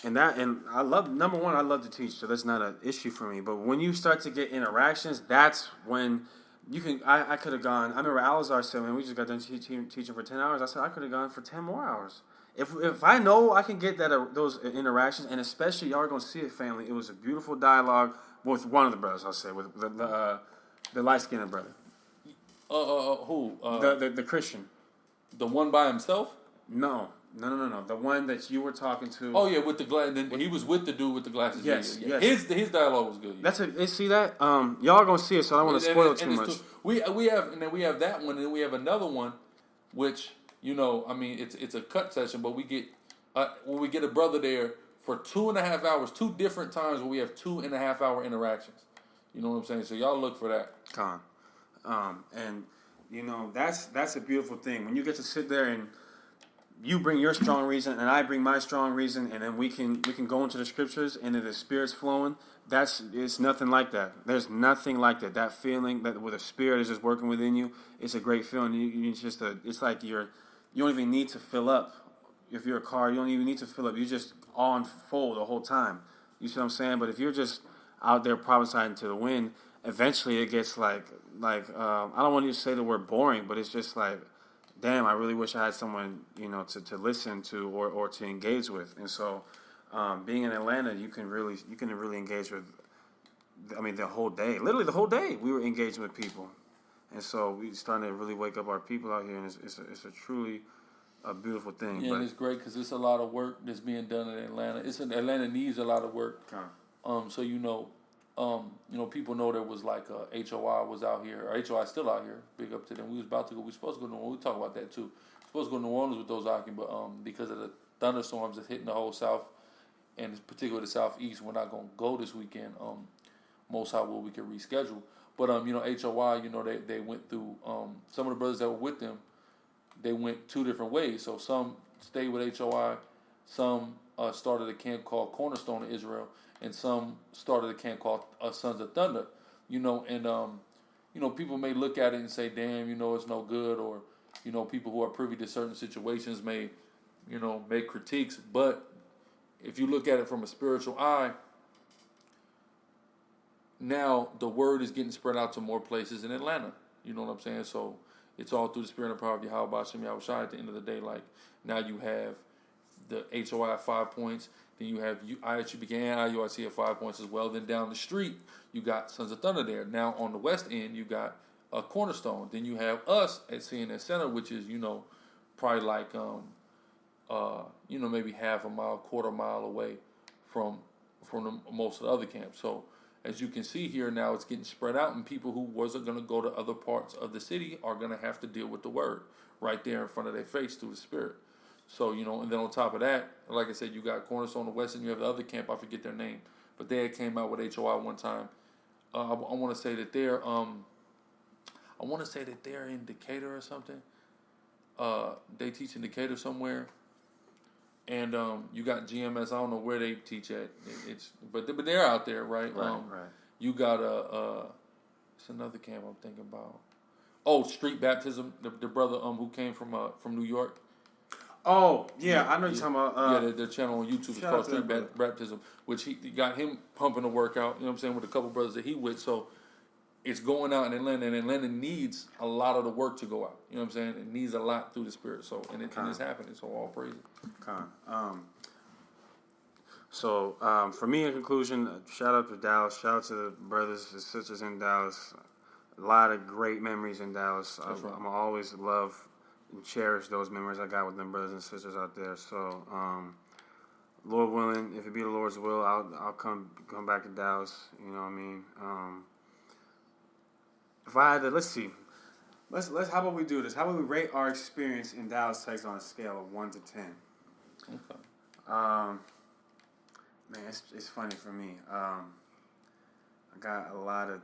And I love, number one, I love to teach, so that's not an issue for me. But when you start to get interactions, that's when you can. I could have gone. I remember Alizar said, "Man, we just got done teaching for 10 hours." I said I could have gone for 10 more hours. If I know I can get those interactions, and especially y'all are gonna see it, family. It was a beautiful dialogue with one of the brothers. I'll say with the light skinned brother. Who? The Christian. The one by himself? No. The one that you were talking to. Oh yeah, with the glasses. He was with the dude with the glasses. Yes. His dialogue was good. Yeah. See that? Y'all are gonna see it, so I don't want to spoil it too much. We have that one, and then we have another one, which it's a cut session, but we get when we get a brother there for 2.5 hours, 2 different times where we have 2.5 hour interactions. You know what I'm saying? So y'all look for that. And that's a beautiful thing when you get to sit there and you bring your strong reason and I bring my strong reason, and then we can go into the scriptures and then the Spirit's flowing. It's nothing like that. There's nothing like that. That feeling that where the Spirit is just working within you, it's a great feeling. It's like you don't even need to fill up. If you're a car, you don't even need to fill up. You just on full the whole time. You see what I'm saying? But if you're just out there prophesying to the wind, eventually it gets like I don't want to say the word boring, but it's just like, damn, I really wish I had someone, you know, to listen to or to engage with. And so, being in Atlanta, you can really engage with. I mean, the whole day, literally the whole day, we were engaging with people, and so we starting to really wake up our people out here, and it's a truly a beautiful thing. Yeah, and it's great because it's a lot of work that's being done in Atlanta. Atlanta needs a lot of work. So people know there was like HOI was out here, or HOI still out here. Big up to them. We was about to go. We supposed to go to New Orleans. We talk about that too. We supposed to go to New Orleans with those Aki, but because of the thunderstorms that's hitting the whole South, and particularly the Southeast, we're not gonna go this weekend. Most high will we can reschedule. But HOI, they went through some of the brothers that were with them, they went two different ways. So some stayed with HOI, some started a camp called Cornerstone in Israel, and some started a camp called Sons of Thunder. People may look at it and say, damn, it's no good, or people who are privy to certain situations may, make critiques. But if you look at it from a spiritual eye, now the word is getting spread out to more places in Atlanta. You know what I'm saying? So it's all through the spirit and power of Yahweh Shem Yahushai. At the end of the day, like now you have the HOI at 5 points. Then you have IHBK and IUIC at 5 points as well. Then down the street, you got Sons of Thunder there. Now on the west end, you got a Cornerstone. Then you have us at CNN Center, which is, probably like, maybe half a mile, quarter mile away from most of the other camps. So as you can see here now, it's getting spread out, and people who wasn't going to go to other parts of the city are going to have to deal with the word right there in front of their face through the spirit. So, and then on top of that, like I said, you got Cornerstone on the west, and you have the other camp, I forget their name, but they had came out with HOI one time. I want to say that they're in Decatur or something. They teach in Decatur somewhere. And you got GMS. I don't know where they teach at. But they're out there, right? Right. You got it's another camp I'm thinking about. Oh, Street Baptism. The brother who came from New York. Oh yeah, I know you're talking about. Their channel on YouTube is called Street Baptism, which he got him pumping the workout. You know what I'm saying, with a couple brothers that he with. So it's going out in Atlanta, and Atlanta needs a lot of the work to go out. You know what I'm saying? It needs a lot through the spirit. So and it's happening. So all praise it. For me, in conclusion, shout out to Dallas. Shout out to the brothers and sisters in Dallas. A lot of great memories in Dallas. That's right. I'm always love and cherish those memories I got with them brothers and sisters out there. So, Lord willing, if it be the Lord's will, I'll come back to Dallas. You know what I mean? If I had to, let's see. Let's how about we do this? How about we rate our experience in Dallas, Texas on a scale of 1 to 10? Okay. Man, it's funny for me. I got a lot of.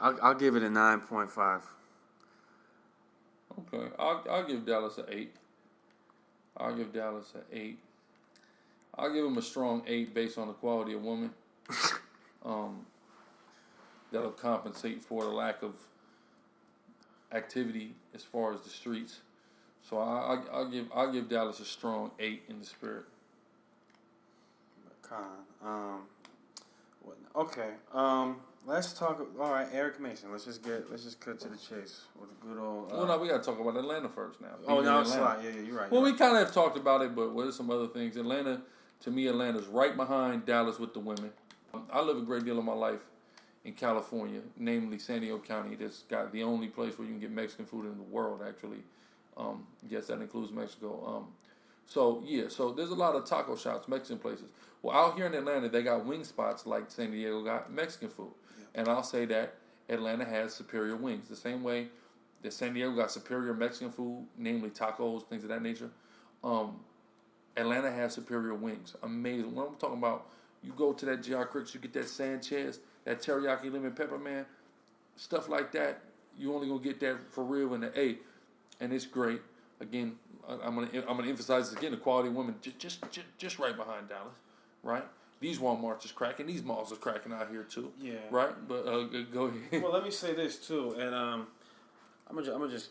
I'll give it a 9.5. Okay, I'll give Dallas an 8. I'll give Dallas an 8. I'll give him a strong 8 based on the quality of woman. That'll compensate for the lack of activity as far as the streets. So I'll give Dallas a strong 8 in the spirit. Okay. Let's talk. All right, Eric Mason. Let's just cut to the chase with a good old. Well, no, we got to talk about Atlanta first now. Oh, no, it's right. Yeah, you're right. Well, we kind of have talked about it, but what are some other things? To me, Atlanta's right behind Dallas with the women. I live a great deal of my life in California, namely San Diego County. That's got the only place where you can get Mexican food in the world, actually. Yes, that includes Mexico. So there's a lot of taco shops, Mexican places. Well, out here in Atlanta, they got wing spots like San Diego got Mexican food. Yeah. And I'll say that Atlanta has superior wings. The same way that San Diego got superior Mexican food, namely tacos, things of that nature. Atlanta has superior wings. Amazing. When I'm talking about, you go to that GR Cricks, you get that Sanchez, that teriyaki lemon pepper, man, stuff like that. You only gonna get that for real in the A, and it's great. Again, I'm gonna emphasize this again: the quality of women just right behind Dallas, right? These Walmarts is cracking, these malls is cracking out here too. Yeah. Right, but go ahead. Well, let me say this too, and I'm gonna just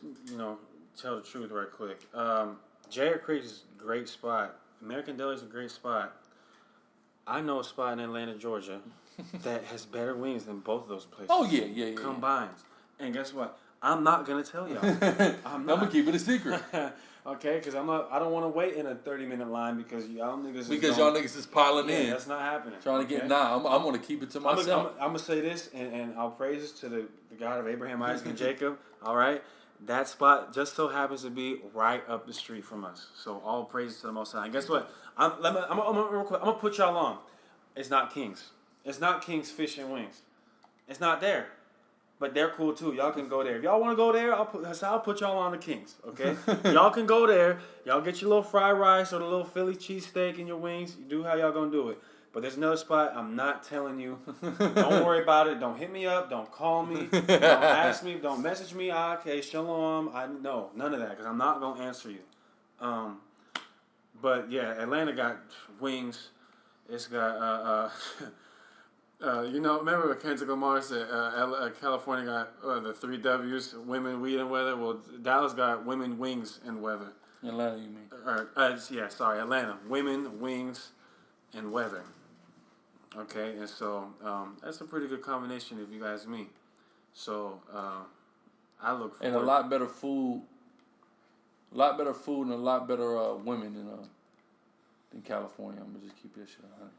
tell the truth right quick. J.R. Creek is a great spot. American Deli is a great spot. I know a spot in Atlanta, Georgia, that has better wings than both of those places. Oh yeah. Combined. And guess what? I'm not gonna tell y'all. I'm gonna keep it a secret. Okay, because I don't want to wait in a 30-minute line because y'all niggas. Y'all niggas is piling in. That's not happening. Trying to get I'm gonna keep it to myself. I'm gonna say this, and I'll praise this to the God of Abraham, Isaac, and Jacob. All right, that spot just so happens to be right up the street from us. So all praises to the Most High. And guess what? I'm gonna put y'all on. It's not King's. It's not King's Fish and Wings. It's not there. But they're cool too. Y'all can go there. If y'all want to go there, I'll put y'all on the Kings. Okay, y'all can go there. Y'all get your little fried rice or the little Philly cheesesteak and your wings. You do how y'all gonna do it. But there's another spot. I'm not telling you. Don't worry about it. Don't hit me up. Don't call me. Don't ask me. Don't message me. Okay, shalom. No, none of that because I'm not gonna answer you. But yeah, Atlanta got wings. It's got remember Kendrick Lamar said California got the 3 W's: women, weed, and weather. Well, Dallas got women, wings, and weather. Atlanta, you mean? Atlanta, women, wings, and weather. Okay, and so that's a pretty good combination if you ask me. So I look for a lot better food. A lot better food and a lot better women than California. I'm gonna just keep that shit 100.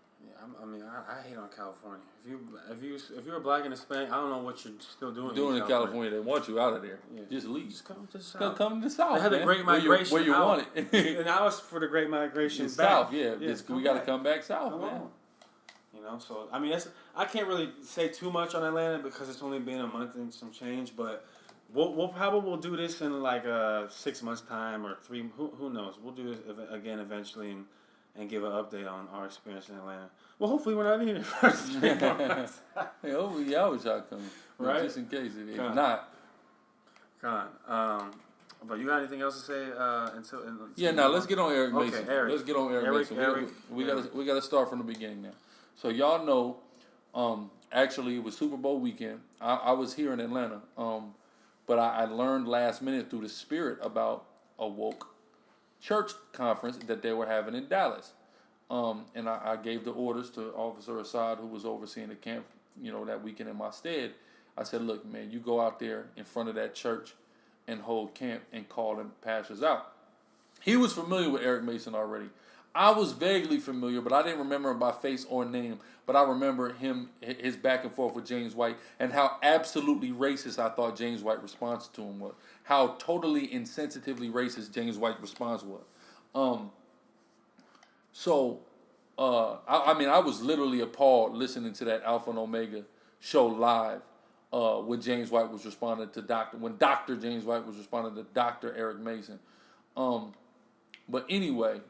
Yeah, I hate on California. If you're a black and Hispanic, I don't know what you're still doing. In California, they want you out of there. Yeah. Just leave. Just come to the South. Come to the South. They had the Great Migration. Where you want it. And I was for the Great Migration. South, yeah. We got to come back south, man. So I can't really say too much on Atlanta because it's only been a month and some change, but we'll probably do this in like 6 months time or 3. Who knows? We'll do this again eventually and give an update on our experience in Atlanta. Well, hopefully we're not in here first. Hey, hopefully y'all wish y'all come. Right? Just in case if not. But you got anything else to say let's get on Eric Mason. Okay, Eric. Let's get on Eric Mason. We gotta start from the beginning now. So y'all know, actually it was Super Bowl weekend. I was here in Atlanta. But I learned last minute through the Spirit about a woke church conference that they were having in Dallas. And I gave the orders to Officer Assad, who was overseeing the camp, that weekend in my stead. I said, look, man, you go out there in front of that church and hold camp and call them pastors out. He was familiar with Eric Mason already. I was vaguely familiar, but I didn't remember him by face or name. But I remember his back and forth with James White and how absolutely racist I thought James White's response to him was. How totally insensitively racist James White's response was. I was literally appalled listening to that Alpha and Omega show live when James White was responding to Dr. James White was responding to Dr. Eric Mason. But anyway,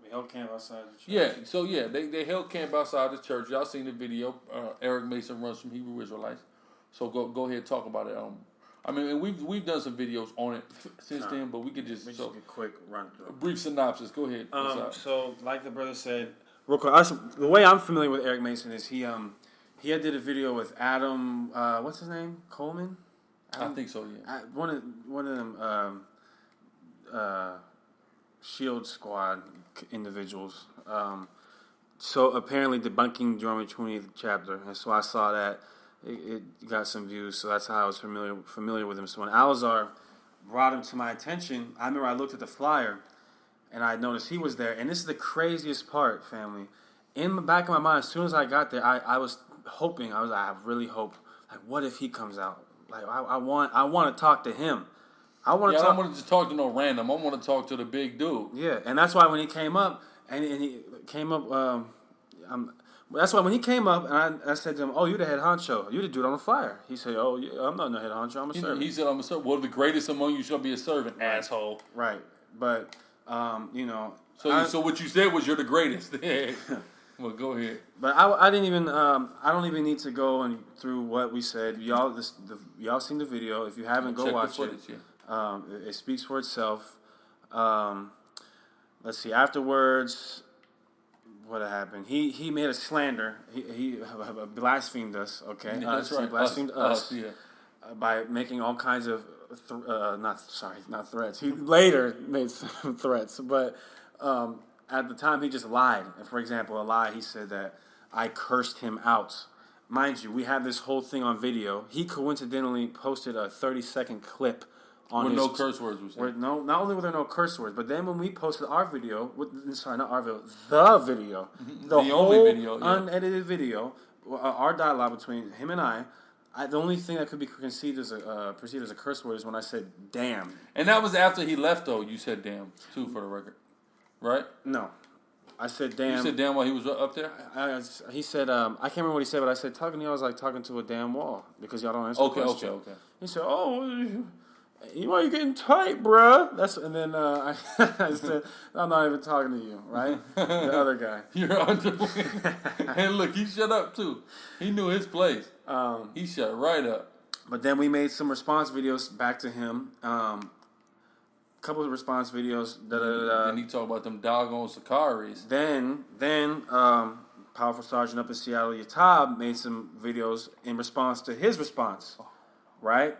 we held camp outside the church. They held camp outside the church. Y'all seen the video. Eric Mason runs from Hebrew Israelites. So go ahead and talk about it. And we've done some videos on it since then, but we could just a quick run through. A brief synopsis. Go ahead. So like the brother said, real quick, the way I'm familiar with Eric Mason is he did a video with Adam. What's his name? Coleman. I think so. Yeah. One of them Shield Squad individuals. So apparently debunking Deuteronomy 20th chapter, and so I saw that. It got some views, so that's how I was familiar with him. So when Alazar brought him to my attention, I remember I looked at the flyer, and I noticed he was there. And this is the craziest part, family. In the back of my mind, as soon as I got there, I was hoping. I really hope. Like, what if he comes out? Like, I want to talk to him. I don't want to just talk to no random. I want to talk to the big dude. Yeah, and that's why when he came up, that's why when he came up, and I said to him, "Oh, you the head honcho. You the dude on the flyer." He said, "Oh, yeah, I'm not no head honcho. I'm a servant." He said, "I'm a servant." Well, the greatest among you shall be a servant, asshole. Right, but So what you said was you're the greatest. Well, go ahead. But I didn't even. I don't even need to go through what we said. Y'all seen the video. If you haven't, go watch it. Yeah. It speaks for itself. Let's see. Afterwards, what happened? He made a slander. He blasphemed us. Okay, that's right. He blasphemed us yeah. By making all kinds of not threats. He later made some threats, but at the time he just lied. And for example, a lie, he said that I cursed him out. Mind you, we have this whole thing on video. He coincidentally posted a 30-second clip on with his... no curse words, we said. Not only were there no curse words, but then when we posted our video, not our video, the video, the whole only video, unedited video, our dialogue between him and the only thing that could be perceived as a curse word is when I said "damn." And that was after he left, though. You said "damn" too, for the record, right? No, I said "damn." You said "damn" while he was up there. He said, I can't remember what he said, but I said talking to y'all was like talking to a damn wall because y'all don't answer the question. Okay. He said, why are you getting tight, bruh? And then I said, I'm not even talking to you, right? The other guy. You're underwing. And look, he shut up too. He knew his place. He shut right up. But then we made some response videos back to him. Couple of response videos. Then he talked about them doggone SICARRIs. Then Powerful Sergeant up in Seattle, Yatab, made some videos in response to his response, right?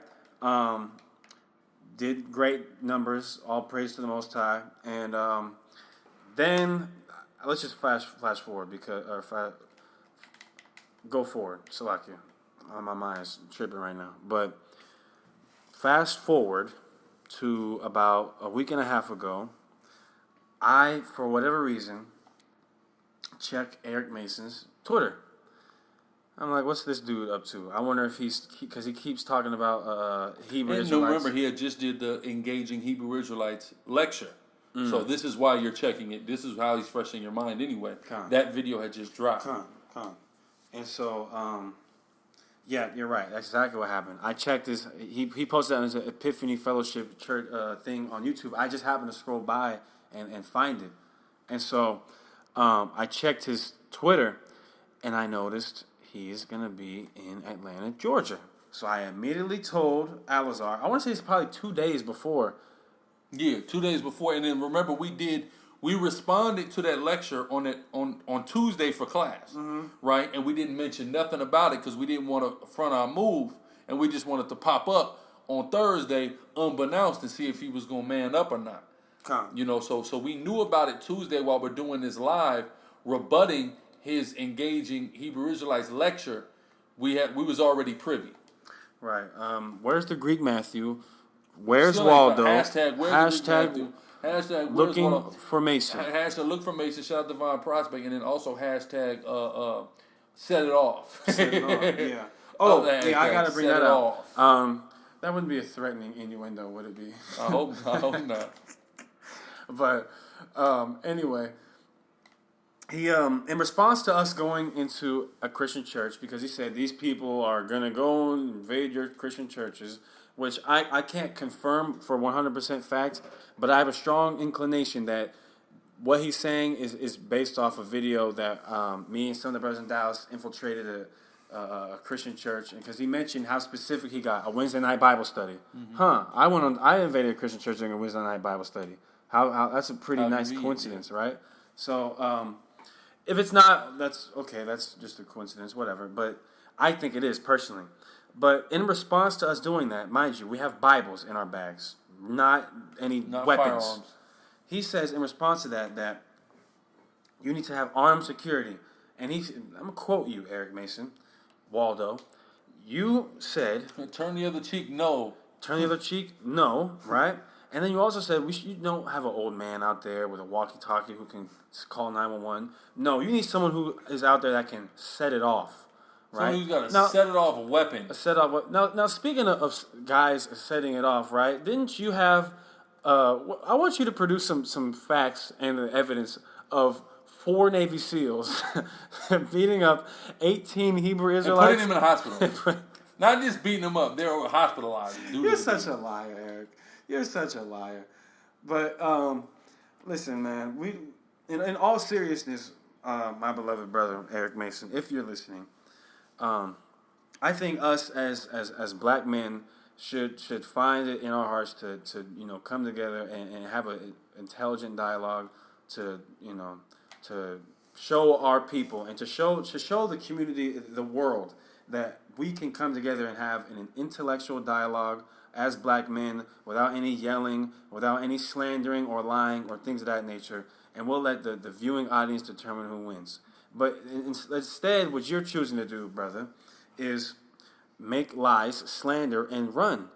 Did great numbers, all praise to the Most High. And then, let's just flash forward, go forward, Salakia. My mind is tripping right now. But fast forward to about a week and a half ago, I, for whatever reason, check Eric Mason's Twitter. I'm like, what's this dude up to? I wonder if because he keeps talking about Hebrew Israelites. And remember, he had just did the Engaging Hebrew Israelites lecture. So this is why you're checking it. This is how he's fresh in your mind anyway. That video had just dropped. And so, yeah, you're right. That's exactly what happened. I checked his. He posted on his Epiphany Fellowship church thing on YouTube. I just happened to scroll by and find it. And so I checked his Twitter, and I noticed he's going to be in Atlanta, Georgia. So I immediately told Alazar, I want to say it's probably 2 days before. Yeah, 2 days before. And then remember, we responded to that lecture on Tuesday for class, right? And we didn't mention nothing about it because we didn't want to front our move. And we just wanted to pop up on Thursday unbeknownst and see if he was going to man up or not. You know, so we knew about it Tuesday while we're doing this live, rebutting his Engaging Hebrew Israelites lecture. We was already privy. Right. Where's the Greek Matthew? Where's Waldo? Hashtag where's the Greek Matthew? Hashtag looking for Mason. Hashtag look for Mason. Shout out Divine Prospect, and then also hashtag set it off. Set it off. Yeah. Oh, yeah. I gotta bring that up. That wouldn't be a threatening innuendo, would it be? I hope not. But anyway, he in response to us going into a Christian church, because he said these people are gonna go and invade your Christian churches, which I can't confirm for 100% fact, but I have a strong inclination that what he's saying is based off a video that me and some of the brothers in Dallas infiltrated a Christian church, and because he mentioned how specific he got, a Wednesday night Bible study. I invaded a Christian church during a Wednesday night Bible study. How that's a pretty nice coincidence, right? So if it's not, that's okay. That's just a coincidence, whatever. But I think it is personally. But in response to us doing that, mind you, we have Bibles in our bags, not weapons. Firearms. He says in response to that you need to have armed security. And I'm going to quote you, Eric Mason, Waldo. You said... Turn the other cheek, no. Turn the other cheek, no, right? And then you also said you don't have an old man out there with a walkie-talkie who can call 911. No, you need someone who is out there that can set it off. Right? Someone who's got to set it off a weapon. Now, speaking of guys setting it off, right? Didn't you have... I want you to produce some facts and evidence of 4 Navy SEALs beating up 18 Hebrew Israelites. And putting them in the hospital. Not just beating them up. They were hospitalized. You're such a liar, Eric. You're such a liar. But listen, man. We, in all seriousness, my beloved brother, Eric Mason, if you're listening... I think us as black men should find it in our hearts to come together and have an intelligent dialogue to show our people and to show the community, the world, that we can come together and have an intellectual dialogue as black men without any yelling, without any slandering or lying or things of that nature, and we'll let the viewing audience determine who wins. But instead, what you're choosing to do, brother, is make lies, slander, and run.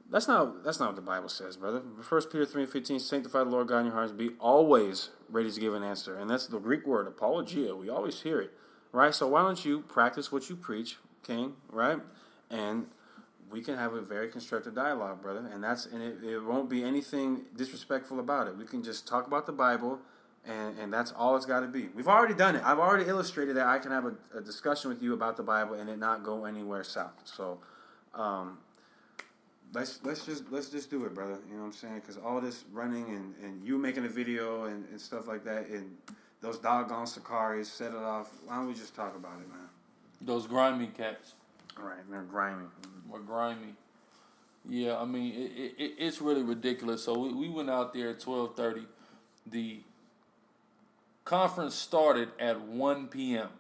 That's not what the Bible says, brother. 1 Peter 3:15, sanctify the Lord God in your hearts, be always ready to give an answer. And that's the Greek word, apologia. We always hear it, right? So why don't you practice what you preach, King, right? And we can have a very constructive dialogue, brother. And it won't be anything disrespectful about it. We can just talk about the Bible, and that's all it's got to be. We've already done it. I've already illustrated that I can have a discussion with you about the Bible and it not go anywhere south. So, let's just do it, brother. You know what I'm saying? Because all this running and you making a video and stuff like that, and those doggone SICARRIs set it off. Why don't we just talk about it, man? Those grimy cats. All right, they're grimy. We're grimy. Yeah, I mean, it's really ridiculous. So we went out there at 12:30. The conference started at 1 p.m.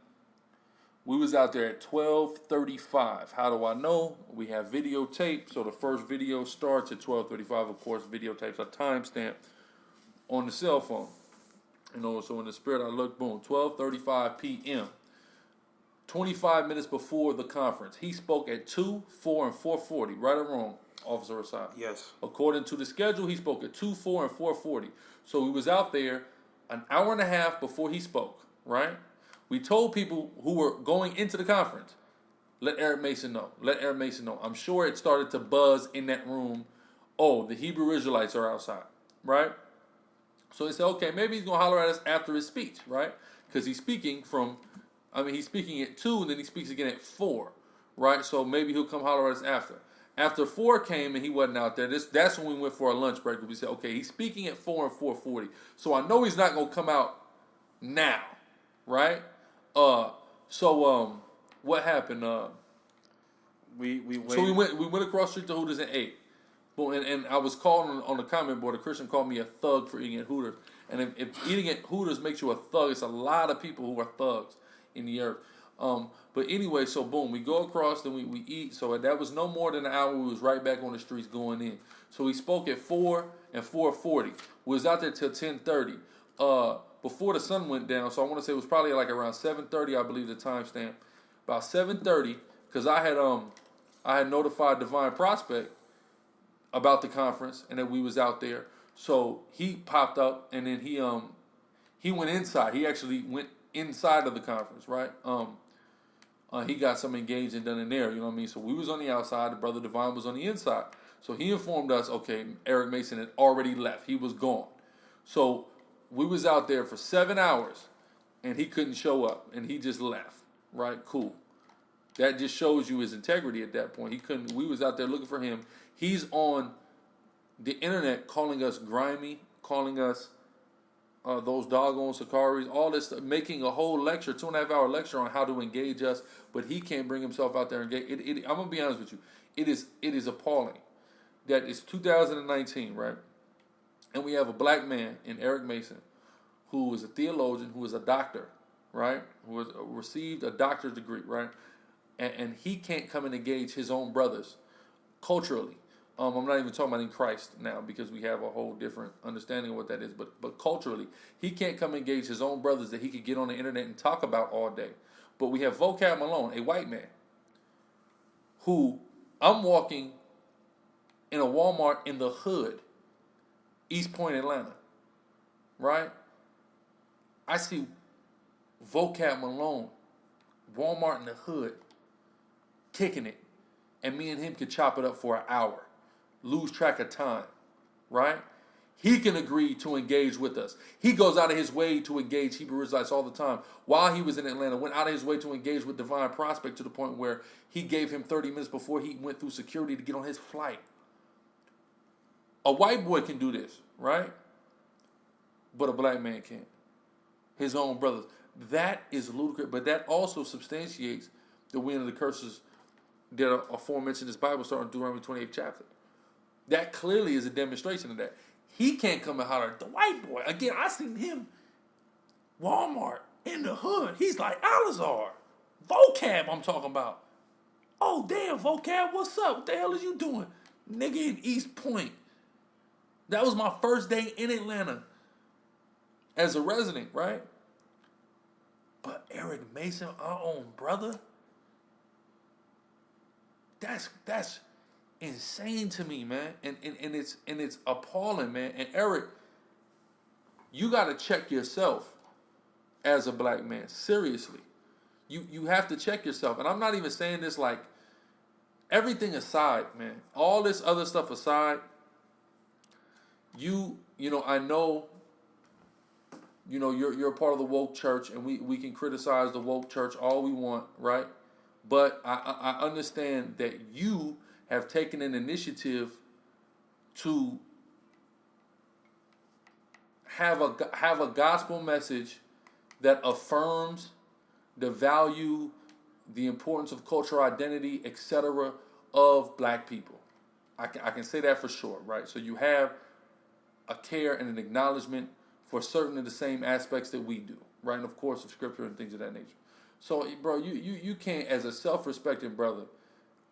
We was out there at 12:35. How do I know? We have videotape. So the first video starts at 12:35. Of course, videotapes are timestamped on the cell phone. You know, so in the spirit, I looked, boom, 12:35 p.m. 25 minutes before the conference. He spoke at 2, 4, and 4:40. Right or wrong, Officer Asad? Yes. According to the schedule, he spoke at 2, 4, and 4:40. So we was out there an hour and a half before he spoke, right? We told people who were going into the conference, let Eric Mason know. Let Eric Mason know. I'm sure it started to buzz in that room. Oh, the Hebrew Israelites are outside, right? So they said, okay, maybe he's going to holler at us after his speech, right? Because he's speaking he's speaking at 2 and then he speaks again at 4, right? So maybe he'll come holler at us after. After 4 came and he wasn't out there, that's when we went for our lunch break. We said, okay, he's speaking at 4 and 4:40. So I know he's not going to come out now, right? What happened? We went across the street to Hooters and ate. Well, and I was called on the comment board. A Christian called me a thug for eating at Hooters. And if eating at Hooters makes you a thug, it's a lot of people who are thugs in the earth. But anyway, so boom, we go across and we eat. So that was no more than an hour. We was right back on the streets going in. So we spoke at 4 and 4:40. We was out there till 10:30. Before the sun went down, so I want to say it was probably like around 7:30, I believe the timestamp. About 7:30, because I had notified Divine Prospect about the conference and that we was out there. So he popped up and then he went inside. He actually went inside of the conference, right? He got some engaging done in there, you know what I mean? So we was on the outside, the brother Divine was on the inside. So he informed us, okay, Eric Mason had already left. He was gone. So we was out there for 7 hours and he couldn't show up and he just left, right? Cool. That just shows you his integrity at that point. We was out there looking for him. He's on the internet calling us grimy, calling us those doggone SICARRIs, all this stuff, making a whole lecture, 2.5 hour lecture on how to engage us, but he can't bring himself out there and engage. I'm going to be honest with you. It is appalling that it's 2019, right? And we have a black man in Eric Mason who is a theologian, who is a doctor, right? Who has received a doctor's degree, right? And he can't come and engage his own brothers culturally. I'm not even talking about in Christ now because we have a whole different understanding of what that is. But culturally, he can't come and engage his own brothers that he could get on the internet and talk about all day. But we have Vocab Malone, a white man, who I'm walking in a Walmart in the hood, East Point, Atlanta, right? I see Vocab Malone, Walmart in the hood, kicking it, and me and him could chop it up for an hour, lose track of time, right? He can agree to engage with us. He goes out of his way to engage Hebrew Israelites all the time. While he was in Atlanta, went out of his way to engage with Divine Prospect to the point where he gave him 30 minutes before he went through security to get on his flight. A white boy can do this, right? But a black man can't. His own brothers. That is ludicrous, but that also substantiates the wind of the curses that are aforementioned in this Bible starting in Deuteronomy 28th chapter. That clearly is a demonstration of that. He can't come and holler at the white boy. Again, I seen him, Walmart, in the hood. He's like, Alizar, Vocab I'm talking about. Oh, damn, Vocab, what's up? What the hell is you doing? Nigga in East Point. That was my first day in Atlanta. as a resident, right? But Eric Mason, our own brother, that's insane to me, man. And it's appalling, man. And Eric, you gotta check yourself as a black man. Seriously. You have to check yourself. And I'm not even saying this like everything aside, man. All this other stuff aside, you know, I know, you know, you're a part of the woke church, and we can criticize the woke church all we want, right? But I understand that you have taken an initiative to have a gospel message that affirms the value, the importance of cultural identity, etc., of black people. I can say that for sure, right? So you have a care and an acknowledgement for certain of the same aspects that we do, right? And of course, of scripture and things of that nature. So, bro, you can't, as a self-respecting brother,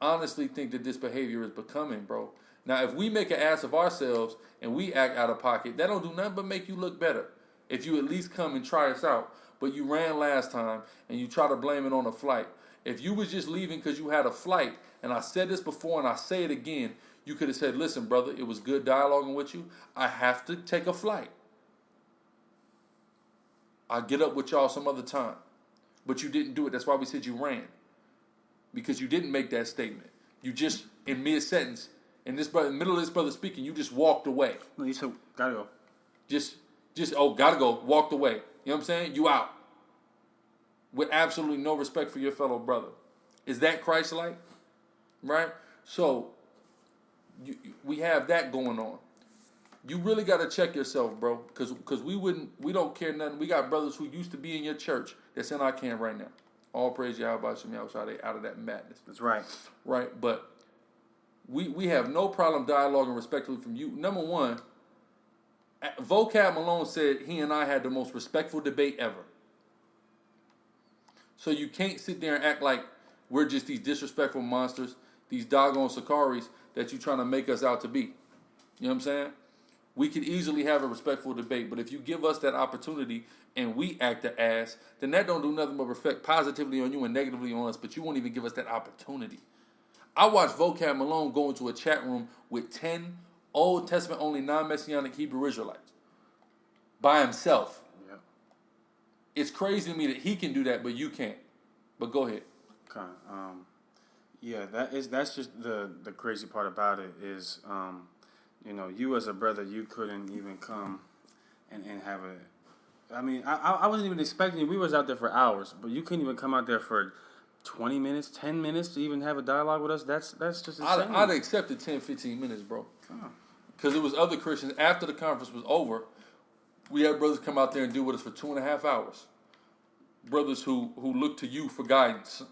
honestly think that this behavior is becoming, bro. Now, if we make an ass of ourselves and we act out of pocket, that don't do nothing but make you look better. If you at least come and try us out. But you ran last time and you try to blame it on a flight. If you was just leaving because you had a flight, and I said this before and I say it again, you could have said, listen, brother, it was good dialoguing with you. I have to take a flight. I'll get up with y'all some other time. But you didn't do it. That's why we said you ran. Because you didn't make that statement. You just, in mid-sentence, in this brother, in the middle of this brother speaking, you just walked away. No, you said, gotta go. Just, gotta go, walked away. You know what I'm saying? You out. With absolutely no respect for your fellow brother. Is that Christ-like? Right? So, we have that going on. You really got to check yourself, bro. Because we don't care nothing. We got brothers who used to be in your church that's in our camp right now. All praise Yahweh Shem Yahushua, out of that madness. That's right. Right? But we have no problem dialoguing respectfully from you. Number one, Vocab Malone said he and I had the most respectful debate ever. So you can't sit there and act like we're just these disrespectful monsters, these doggone SICARRIs that you're trying to make us out to be. You know what I'm saying? We could easily have a respectful debate, but if you give us that opportunity and we act the ass, then that don't do nothing but reflect positively on you and negatively on us, but you won't even give us that opportunity. I watched Vocab Malone go into a chat room with 10 Old Testament only non-Messianic Hebrew Israelites by himself. Yeah. It's crazy to me that he can do that, but you can't. But go ahead. Okay. Yeah, that's just the crazy part about it is, you know, you as a brother, you couldn't even come and have a. I mean, I wasn't even expecting you. We was out there for hours, but you couldn't even come out there for 20 minutes, 10 minutes to even have a dialogue with us. That's just insane. I'd accepted 10, 15 minutes, bro. Because it was other Christians. After the conference was over, we had brothers come out there and deal with us for 2.5 hours. Brothers who look to you for guidance.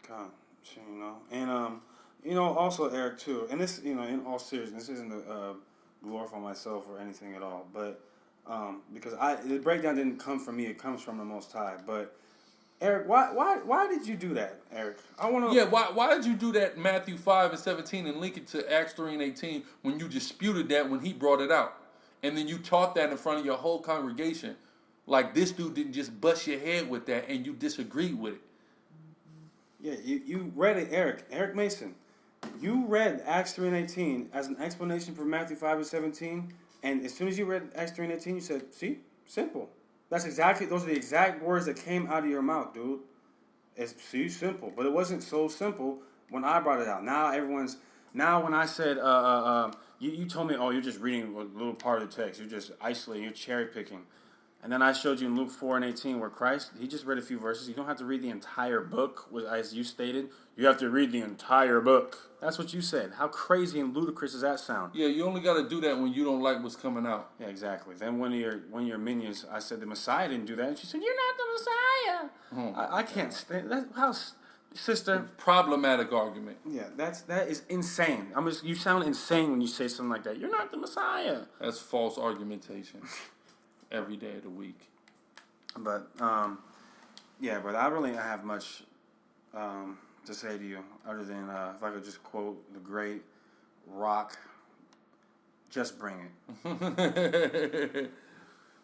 God, you know, and you know, also Eric too, and this, you know, in all seriousness, this isn't to glorify myself or anything at all, but because the breakdown didn't come from me, it comes from the Most High. But Eric, why did you do that, Eric? I want to. Yeah, why did you do that Matthew 5:17 and link it to Acts 3:18 when you disputed that when he brought it out, and then you taught that in front of your whole congregation, like this dude didn't just bust your head with that and you disagreed with it. Yeah, you read it, Eric Mason. You read Acts 3:18 as an explanation for Matthew 5:17, and as soon as you read Acts 3:18, you said, "See, simple." Those are the exact words that came out of your mouth, dude. It's simple, but it wasn't so simple when I brought it out. Now when I said, you told me, oh, you're just reading a little part of the text, you're just isolating, you're cherry picking. And then I showed you in Luke 4:18 where Christ, he just read a few verses. You don't have to read the entire book, as you stated. You have to read the entire book. That's what you said. How crazy and ludicrous does that sound? Yeah, you only got to do that when you don't like what's coming out. Yeah, exactly. Then when your minions, I said the Messiah didn't do that, and she said, "You're not the Messiah." I can't stand that. How, sister? Problematic argument. Yeah, that is insane. You sound insane when you say something like that. You're not the Messiah. That's false argumentation. Every day of the week. But, yeah, but I really don't have much to say to you other than if I could just quote the great Rock, just bring it.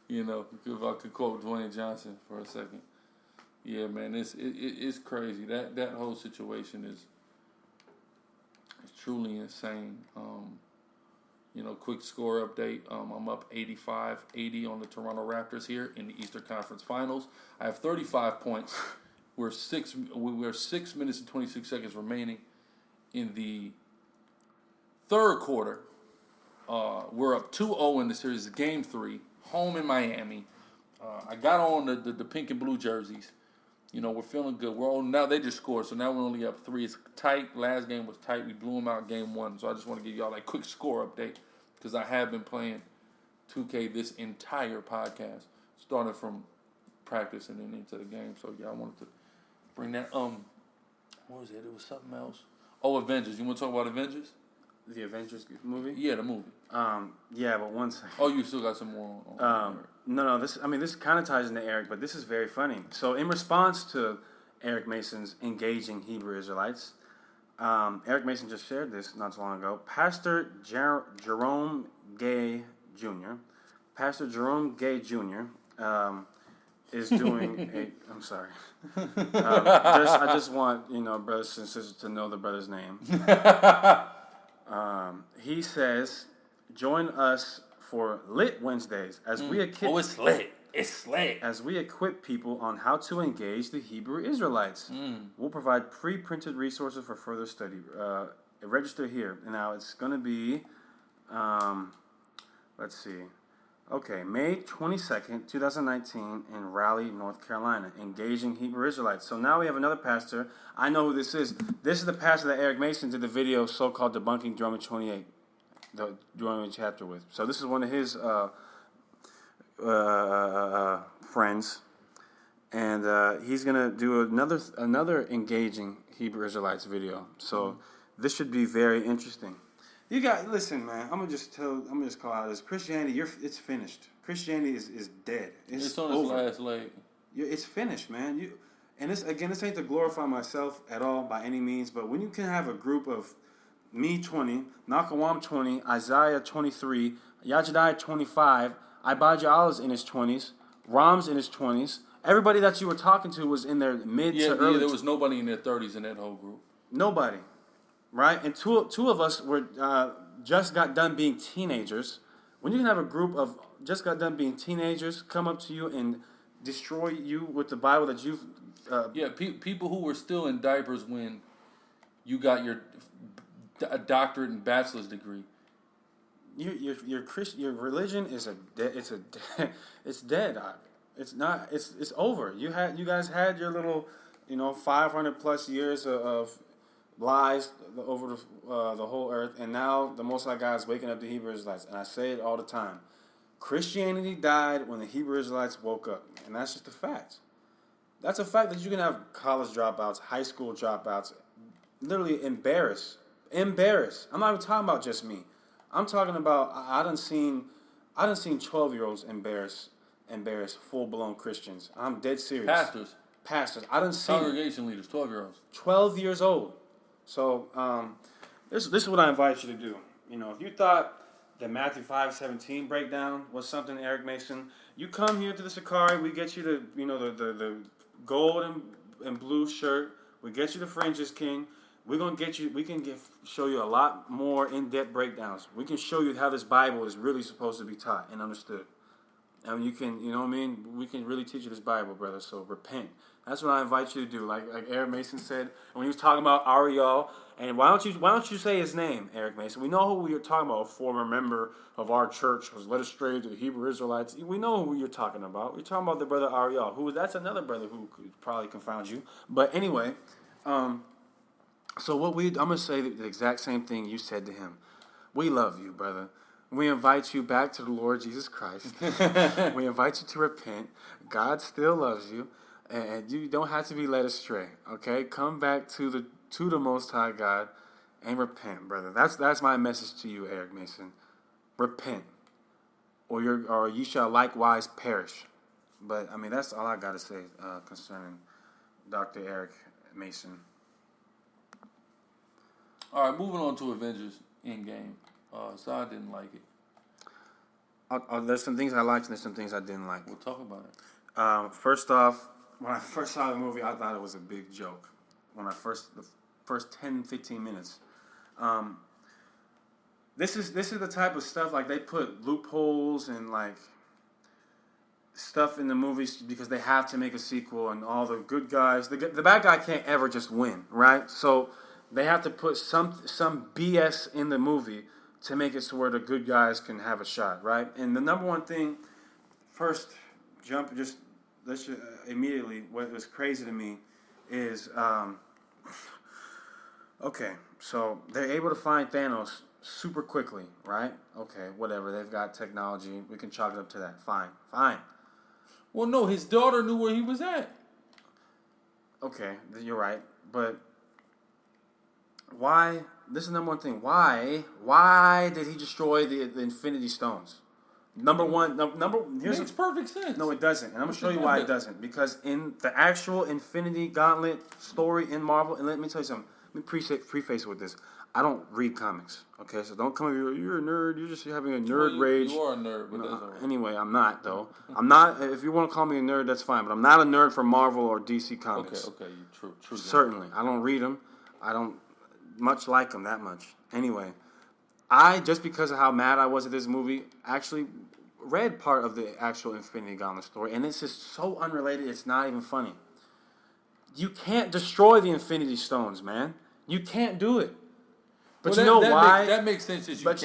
You know, if I could quote Dwayne Johnson for a second. Yeah, man, it's crazy. That whole situation is truly insane. You know, quick score update. I'm up 85-80 on the Toronto Raptors here in the Eastern Conference Finals. I have 35 points. We're 6 minutes and 26 seconds remaining in the third quarter. We're up 2-0 in the series. Game 3, home in Miami. I got on the pink and blue jerseys. You know, we're feeling good. We're on now. They just scored, so now we're only up 3. It's tight. Last game was tight. We blew them out game 1. So I just want to give y'all like quick score update because I have been playing 2K this entire podcast, starting from practice and then into the game. So yeah, I wanted to bring that. What was it? It was something else. Oh, Avengers. You want to talk about Avengers? The Avengers movie? Yeah, the movie. Yeah, but one second. Oh, you still got some more on No. This kind of ties into Eric, but this is very funny. So, in response to Eric Mason's engaging Hebrew Israelites, Eric Mason just shared this not so long ago. Pastor Jerome Gay Jr. Is doing a. I'm sorry. I just want brothers and sisters to know the brother's name. He says, join us for Lit Wednesdays as we equip. Oh, it's lit. It's lit. As we equip people on how to engage the Hebrew Israelites. We'll provide pre-printed resources for further study. Register here. Now it's going to be, let's see. Okay, May 22nd, 2019 in Raleigh, North Carolina, engaging Hebrew Israelites. So now we have another pastor. I know who this is. This is the pastor that Eric Mason did the video so-called Debunking Deuteronomy 28, the Deuteronomy chapter with. So this is one of his friends, and he's going to do another engaging Hebrew Israelites video. So this should be very interesting. You got listen, man. I'm gonna just call out this Christianity. It's finished. Christianity is dead. It's on its last leg. It's finished, man. This ain't to glorify myself at all by any means. But when you can have a group of me 20, Nakawam 20, Isaiah 23, Yajadai 25, Ibajah Allah's in his 20s, Ram's in his 20s. Everybody that you were talking to was in their mid to early. Yeah, there was nobody in their 30s in that whole group. Nobody. Right? And two of us were just got done being teenagers. When you can have a group of just got done being teenagers come up to you and destroy you with the Bible that you've... people who were still in diapers when you got your doctorate and bachelor's degree. Your religion is it's dead. It's over. You guys had your little 500 plus years of lies over the whole earth, and now the Most High God is waking up the Hebrew Israelites. And I say it all the time. Christianity died when the Hebrew Israelites woke up, and that's just a fact. That's a fact that you can have college dropouts, high school dropouts, literally embarrass. I'm not even talking about just me. I'm talking about I done seen 12-year-olds embarrass full-blown Christians. I'm dead serious. Pastors. I done seen congregation leaders, 12-year-olds. 12 years old. So this is what I invite you to do. If you thought the Matthew 5:17 breakdown was something, Eric Mason, you come here to the SICARRI. We get you the gold and blue shirt. We get you the fringes, King. We're gonna get you. We can show you a lot more in-depth breakdowns. We can show you how this Bible is really supposed to be taught and understood. And you can, we can really teach you this Bible, brother. So repent. That's what I invite you to do. Like Eric Mason said when he was talking about Ariel. And why don't you say his name, Eric Mason? We know who you're talking about. A former member of our church was led astray to the Hebrew Israelites. We know who you're talking about. We're talking about the brother Ariel. That's another brother who could probably confound you. But anyway, so I'm gonna say the exact same thing you said to him. We love you, brother. We invite you back to the Lord Jesus Christ. We invite you to repent. God still loves you, and you don't have to be led astray. Okay, come back to the Most High God and repent, brother. That's my message to you, Eric Mason. Repent, or you shall likewise perish. But that's all I gotta say concerning Dr. Eric Mason. All right, moving on to Avengers Endgame. So I didn't like it. There's some things I liked and there's some things I didn't like. We'll talk about it. First off, when I first saw the movie, I thought it was a big joke. The first 10, 15 minutes. This is the type of stuff, like, they put loopholes and, like, stuff in the movies because they have to make a sequel, and all the good guys, the bad guy can't ever just win, right? So they have to put some BS in the movie to make it so where the good guys can have a shot, right? And the number one thing, immediately, what was crazy to me is, okay, so they're able to find Thanos super quickly, right? Okay, whatever, they've got technology, we can chalk it up to that, fine. Well, no, his daughter knew where he was at. Okay, you're right, but why? This is the number one thing. Why did he destroy the Infinity Stones? Makes perfect sense. No, it doesn't, and I'm gonna show you why it doesn't. Because in the actual Infinity Gauntlet story in Marvel, and let me tell you something. Let me preface it with this. I don't read comics, okay? So don't come here, you're a nerd, you're just having a nerd rage. You are a nerd, but that's all right. Anyway, I'm not, though. I'm not, if you want to call me a nerd, that's fine, but I'm not a nerd for Marvel or DC Comics. Okay, true. Certainly. I don't read them. I don't much like them that much. Anyway, just because of how mad I was at this movie, actually read part of the actual Infinity Gauntlet story, and it's just so unrelated, it's not even funny. You can't destroy the Infinity Stones, man. You can't do it. But you know why? That makes sense. But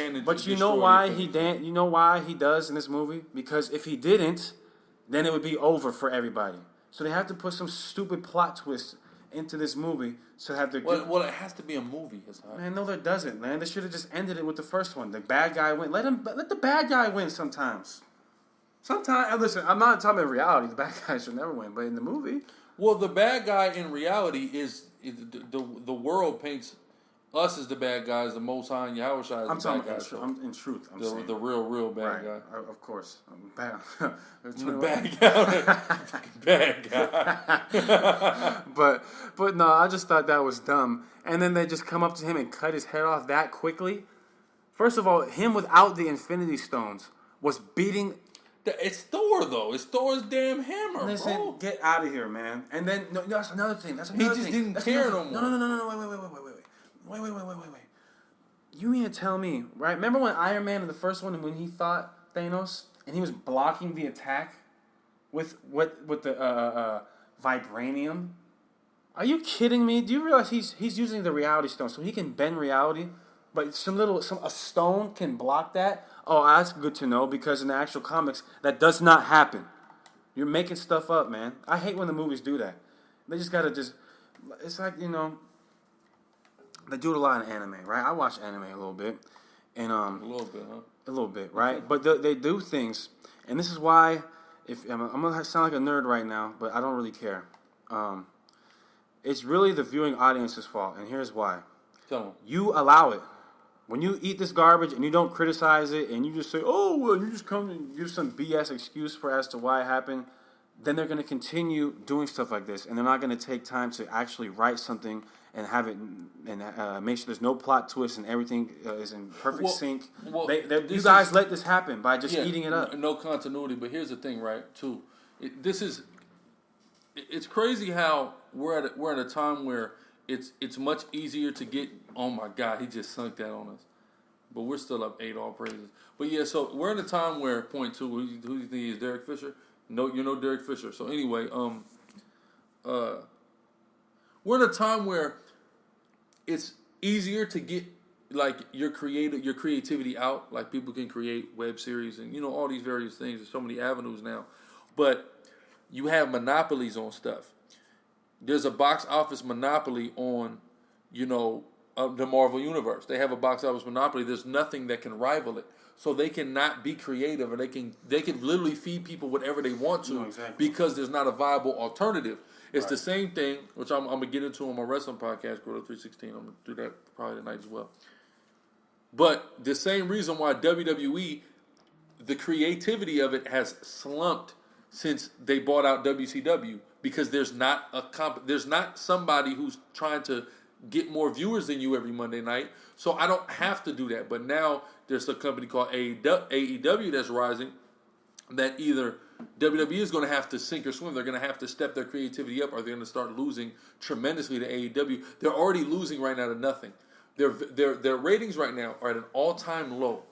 you know why you know why he does in this movie? Because if he didn't, then it would be over for everybody. So they have to put some stupid plot twist into this movie to have the. Well, it has to be a movie. Man, no, there doesn't. Man, they should have just ended it with the first one. The bad guy win. Let the bad guy win sometimes. Sometimes, listen, I'm not talking about reality. The bad guy should never win, but in the movie. Well, the bad guy in reality is the world paints us as the bad guys, the Most High and Yahweh Shai as the bad guys. I'm in truth. I'm saying the real bad guy. Of course, bad. The bad guy, bad guy. but no, I just thought that was dumb. And then they just come up to him and cut his head off that quickly. First of all, him without the Infinity Stones was beating. It's Thor, though. It's Thor's damn hammer. Listen, bro. Get out of here, man. And then no, that's another thing. He just didn't care no more. No. Wait. You mean to tell me, right? Remember when Iron Man in the first one, when he fought Thanos and he was blocking the attack with the vibranium? Are you kidding me? Do you realize he's using the Reality Stone so he can bend reality, but a stone can block that? Oh, that's good to know because in the actual comics that does not happen. You're making stuff up, man. I hate when the movies do that. They just gotta it's like, they do it a lot in anime, right? I watch anime a little bit, and a little bit, huh? A little bit, right? But they do things, and this is why. If I'm gonna sound like a nerd right now, but I don't really care. It's really the viewing audience's fault, and here's why. Tell them. You allow it. When you eat this garbage and you don't criticize it, and you just say, "Oh, well," you just come and give some BS excuse as to why it happened, then they're gonna continue doing stuff like this, and they're not gonna take time to actually write something and have it and make sure there's no plot twist and everything is in perfect sync. Well, you guys let this happen by just eating it up. No continuity, but here's the thing, right? Too, it's crazy how we're at a time where it's much easier to get. Oh my God, he just sunk that on us, but we're still up 8 all praises. But yeah, so we're in a time where point two. Who do you think is Derek Fisher? No, you know Derek Fisher. So anyway, we're in a time where it's easier to get like your creativity out. Like people can create web series and all these various things. There's so many avenues now, but you have monopolies on stuff. There's a box office monopoly on, the Marvel Universe. They have a box office monopoly. There's nothing that can rival it. So they cannot be creative, and they can literally feed people whatever they want to because there's not a viable alternative. It's the same thing, which I'm gonna get into on my wrestling podcast, Gorilla 316. I'm gonna do that probably tonight as well. But the same reason why WWE, the creativity of it has slumped since they bought out WCW, because there's not somebody who's trying to get more viewers than you every Monday night, so I don't have to do that. But now there's a company called AEW that's rising, that either WWE is going to have to sink or swim. They're going to have to step their creativity up, or they're going to start losing tremendously to AEW. They're already losing right now to nothing. Their ratings right now are at an all-time low.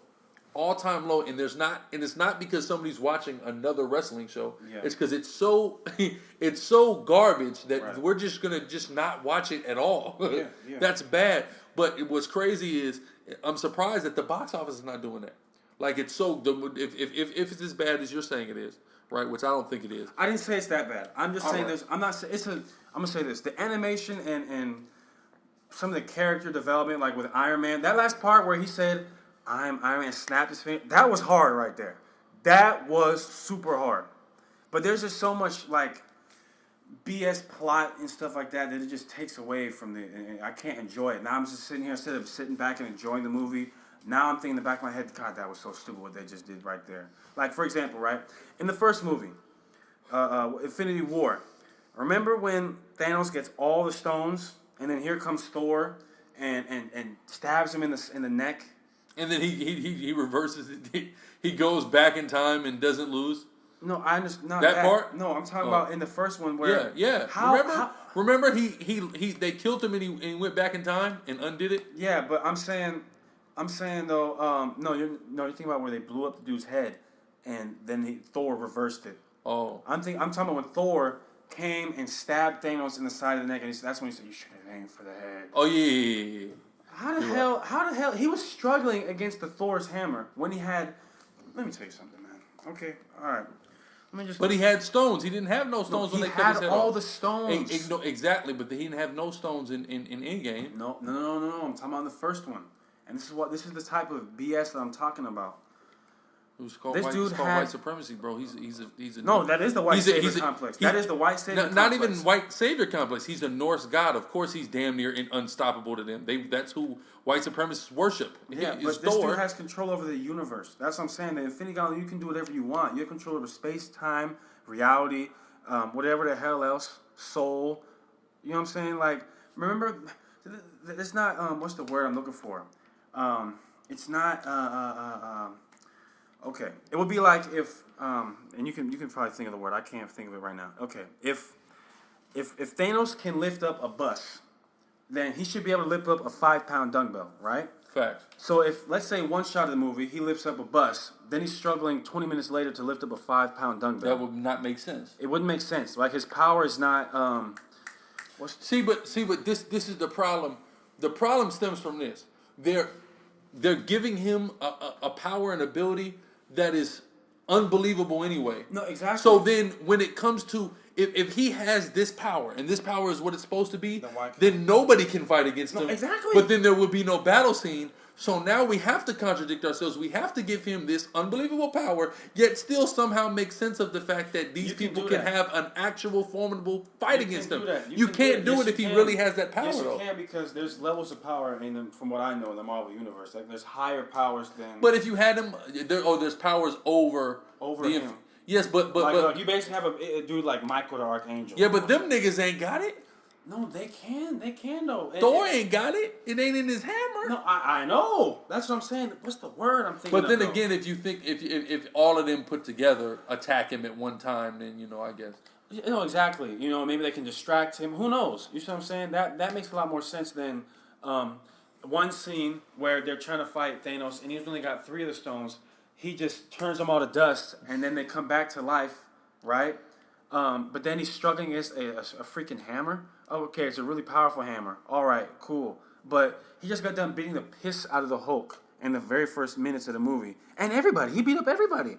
All-time low, and it's not because somebody's watching another wrestling show. Yeah. It's because it's so garbage that we're just gonna not watch it at all. Yeah. That's bad. But what's crazy is I'm surprised that the box office is not doing that. Like, it's so, if it's as bad as you're saying it is, right? Which I don't think it is. I didn't say it's that bad. I'm just saying this. I'm gonna say this. The animation and some of the character development, like with Iron Man, that last part where he said, Iron Man snapped his finger, that was hard right there. That was super hard. But there's just so much, like, BS plot and stuff like that it just takes away from and I can't enjoy it. Now I'm just sitting here, instead of sitting back and enjoying the movie, now I'm thinking in the back of my head, God, that was so stupid what they just did right there. Like, for example, right, in the first movie, Infinity War, remember when Thanos gets all the stones, and then here comes Thor and stabs him in the neck? And then he reverses it. He goes back in time and doesn't lose. No, I understand. Not that part? No, I'm talking about in the first one where... Yeah. Remember they killed him and he went back in time and undid it? Yeah, but I'm saying though, you're thinking about where they blew up the dude's head and then Thor reversed it. Oh. I'm talking about when Thor came and stabbed Thanos in the side of the neck, and that's when he said, "You should have aimed for the head." Oh yeah. How the hell he was struggling against the Thor's hammer when he had? Let me tell you something, man. Okay, all right. But he had stones. He didn't have no stones when they cut his head off. He had all the stones. Exactly, but he didn't have no stones in Endgame. No. I'm talking about the first one, and this is the type of BS that I'm talking about. It's called white supremacy, bro. He's a no. That is the white savior complex. That is the white savior complex. Not even white savior complex. He's a Norse god. Of course, he's damn near unstoppable to them. That's who white supremacists worship. Yeah, but this dude has control over the universe. That's what I'm saying. The Infinity Gauntlet, you can do whatever you want. You have control over space, time, reality, whatever the hell else, soul. You know what I'm saying? Like, remember, it's not what's the word I'm looking for? It's not okay, it would be like if, and you can probably think of the word. I can't think of it right now. Okay, if Thanos can lift up a bus, then he should be able to lift up a 5-pound dumbbell, right? Fact. So if, let's say, one shot of the movie, he lifts up a bus, then he's struggling 20 minutes later to lift up a 5-pound dumbbell. That would not make sense. It wouldn't make sense. Like, his power is not. See, but this is the problem. The problem stems from this. They're giving him a power and ability that is unbelievable anyway. No, exactly. So then when it comes to, if he has this power, and this power is what it's supposed to be, then nobody can fight against him. Exactly. But then there would be no battle scene. So now we have to contradict ourselves. We have to give him this unbelievable power, yet still somehow make sense of the fact that these people can have an actual formidable fight against him. You can't do it if he really has that power, though. Yes, you can, because there's levels of power in them, from what I know, in the Marvel Universe. Like, there's higher powers than... But if you had him... there's powers over him. Yes, but you basically have a dude like Michael the Archangel. Yeah, but them niggas ain't got it. No, they can though. Thor ain't got it. It ain't in his hammer. No, I know. That's what I'm saying. What's the word I'm thinking? But then again, if you think if all of them put together attack him at one time, then I guess. Exactly. Maybe they can distract him. Who knows? You see what I'm saying? That makes a lot more sense than one scene where they're trying to fight Thanos and he's only got 3 of the stones. He just turns them all to dust and then they come back to life, right? But then he's struggling against a freaking hammer. Oh, okay, it's a really powerful hammer. All right, cool. But he just got done beating the piss out of the Hulk in the very first minutes of the movie. And everybody. He beat up everybody.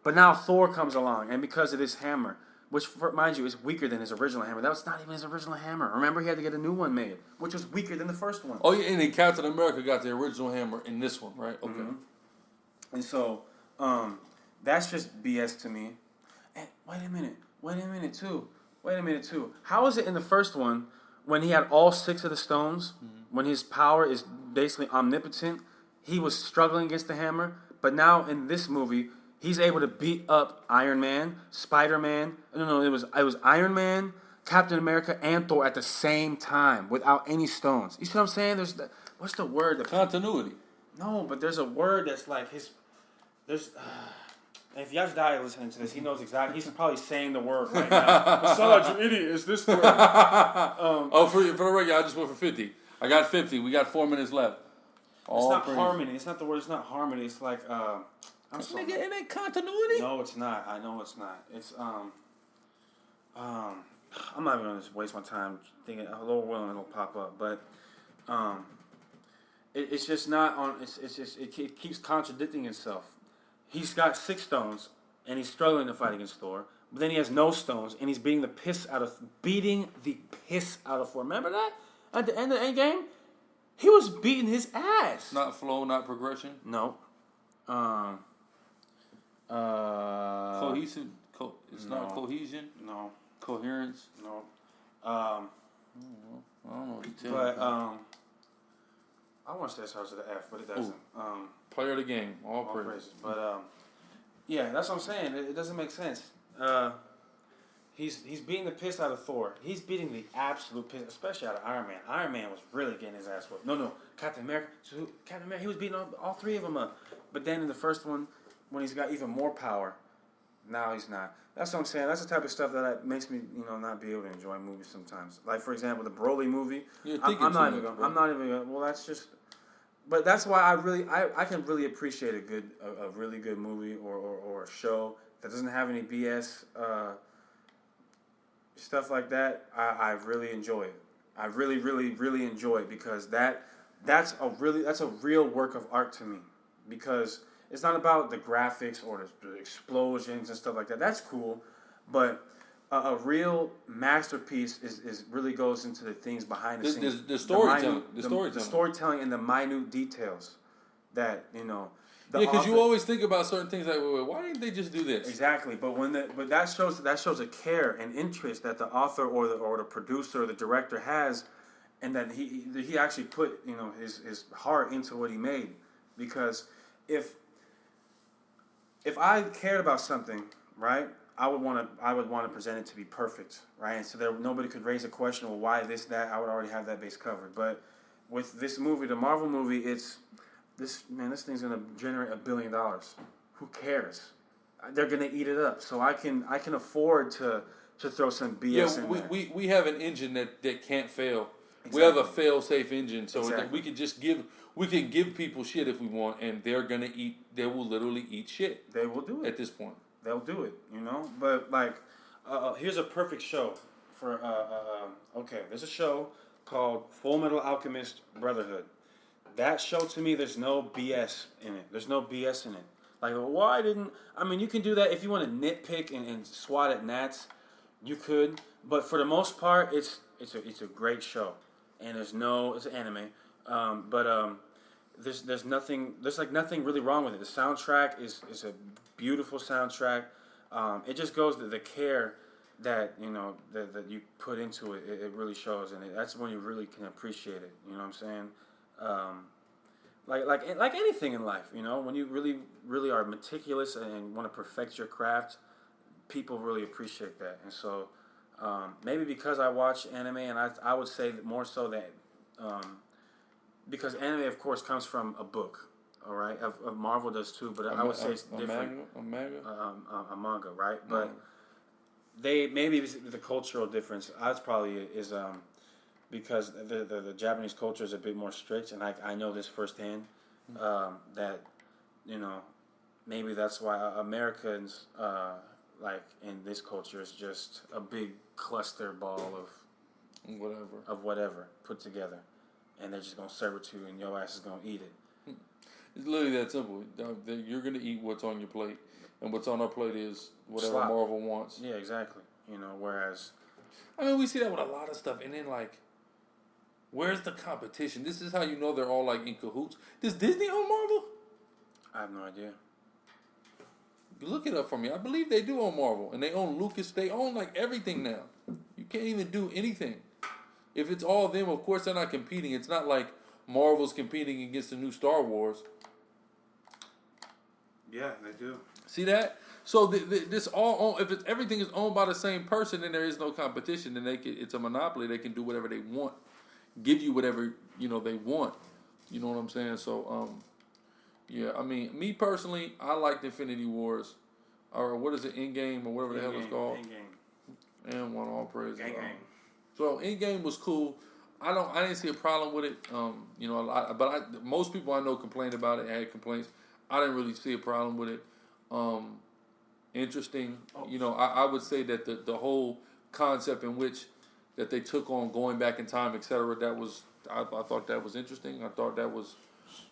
But now Thor comes along, and because of this hammer, which, mind you, is weaker than his original hammer. That was not even his original hammer. Remember, he had to get a new one made, which was weaker than the first one. Oh, yeah, and then Captain America got the original hammer in this one, right? Okay. Mm-hmm. And so, that's just BS to me. And wait a minute, too. How is it in the first one, when he had all 6 of the stones, when his power is basically omnipotent, he was struggling against the hammer, but now in this movie, he's able to beat up Iron Man, Spider-Man. No, it was Iron Man, Captain America and Thor at the same time without any stones. You see what I'm saying? What's the word? Continuity. No, but there's a word that's like there's. And if Yash Dai listening to this, he knows exactly. He's probably saying the word right now. Besides, you idiot, it's this word. For the record, I just went for 50. I got 50. We got 4 minutes left. It's not harmony. It's not the word. It's not harmony. It's like I'm sorry. Nigga, it ain't continuity. No, it's not. I know it's not. It's I'm not even gonna just waste my time thinking a little willing it'll pop up, but it's just not on. It's just it keeps contradicting itself. He's got 6 stones and he's struggling to fight against Thor, but then he has no stones and he's beating the piss out of Thor. Remember that at the end of the Endgame, he was beating his ass. Not flow, not progression. No. Cohesive. It's not cohesion. No. Coherence. No. I don't know what to tell you. But I want to say it starts with an F, but it doesn't. Player of the game. All praise. Praises. But yeah, that's what I'm saying. It doesn't make sense. He's beating the piss out of Thor. He's beating the absolute piss, especially out of Iron Man. Iron Man was really getting his ass whooped. No, Captain America. So Captain America, he was beating all 3 of them up. But then in the first one, when he's got even more power, now he's not. That's what I'm saying. That's the type of stuff that makes me, not be able to enjoy movies sometimes. Like, for example, the Broly movie. I'm not even going. Well, that's just. But that's why I can really appreciate a really good movie or a show that doesn't have any BS stuff like that. I really enjoy it. I really, really, really enjoy it because that's a real work of art to me. Because it's not about the graphics or the explosions and stuff like that. That's cool, but a real masterpiece is really goes into the things behind the scenes. The storytelling. The storytelling and the minute details that because you always think about certain things like, wait, why didn't they just do this? Exactly, but that shows a care and interest that the author or the producer or the director has, and that he actually put his heart into what he made. Because if I cared about something, right, I would want to present it to be perfect, right? And so nobody could raise a question, well, why this, that? I would already have that base covered. But with this movie, the Marvel movie, this thing's gonna generate $1 billion. Who cares? They're gonna eat it up. So I can afford to throw some BS in there. We have an engine that can't fail. Exactly. We have a fail-safe engine, so exactly. we can just give people shit if we want, and they're gonna eat. They will literally eat shit. They will do it at this point. They'll do it, But like, here's a perfect show for there's a show called Full Metal Alchemist Brotherhood. That show to me, there's no BS in it. There's no BS in it. Like, why didn't? I mean, you can do that if you want to nitpick and swat at gnats. You could, but for the most part, it's a great show, and it's an anime, there's nothing really wrong with it. The soundtrack is a beautiful soundtrack. It just goes to the care that that you put into it. It really shows, and that's when you really can appreciate it. You know what I'm saying? Like anything in life, when you really, really are meticulous and want to perfect your craft, people really appreciate that. And so maybe because I watch anime, and I would say that more so that because anime, of course, comes from a book, all right? Of Marvel does too, but I would say it's different. A manga, right? But maybe the cultural difference. That's probably is because the Japanese culture is a bit more strict, and I know this firsthand, that, maybe that's why Americans, like in this culture, is just a big cluster ball of whatever put together, and they're just going to serve it to you, and your ass is going to eat it. It's literally that simple. You're going to eat what's on your plate, and what's on our plate is whatever Slop. Marvel wants. Yeah, exactly. Whereas... I mean, we see that with a lot of stuff, and then, like, where's the competition? This is how you know they're all, like, in cahoots. Does Disney own Marvel? I have no idea. Look it up for me. I believe they do own Marvel, and they own Lucas. They own, like, everything now. You can't even do anything. If it's all them, of course they're not competing. It's not like Marvel's competing against the new Star Wars. Yeah, they do. See that? So this all if everything is owned by the same person, then there is no competition. Then it's a monopoly. They can do whatever they want, give you whatever they want. You know what I'm saying? So yeah. I mean, me personally, I liked Infinity Wars, or what is it, Endgame, or whatever the hell it's called. Endgame. And one all praise. Gang. So Endgame was cool. I didn't see a problem with it. Most people I know complained about it, had complaints. I didn't really see a problem with it. Interesting. I would say that the whole concept in which that they took on going back in time, etc. That was I thought that was interesting. I thought that was,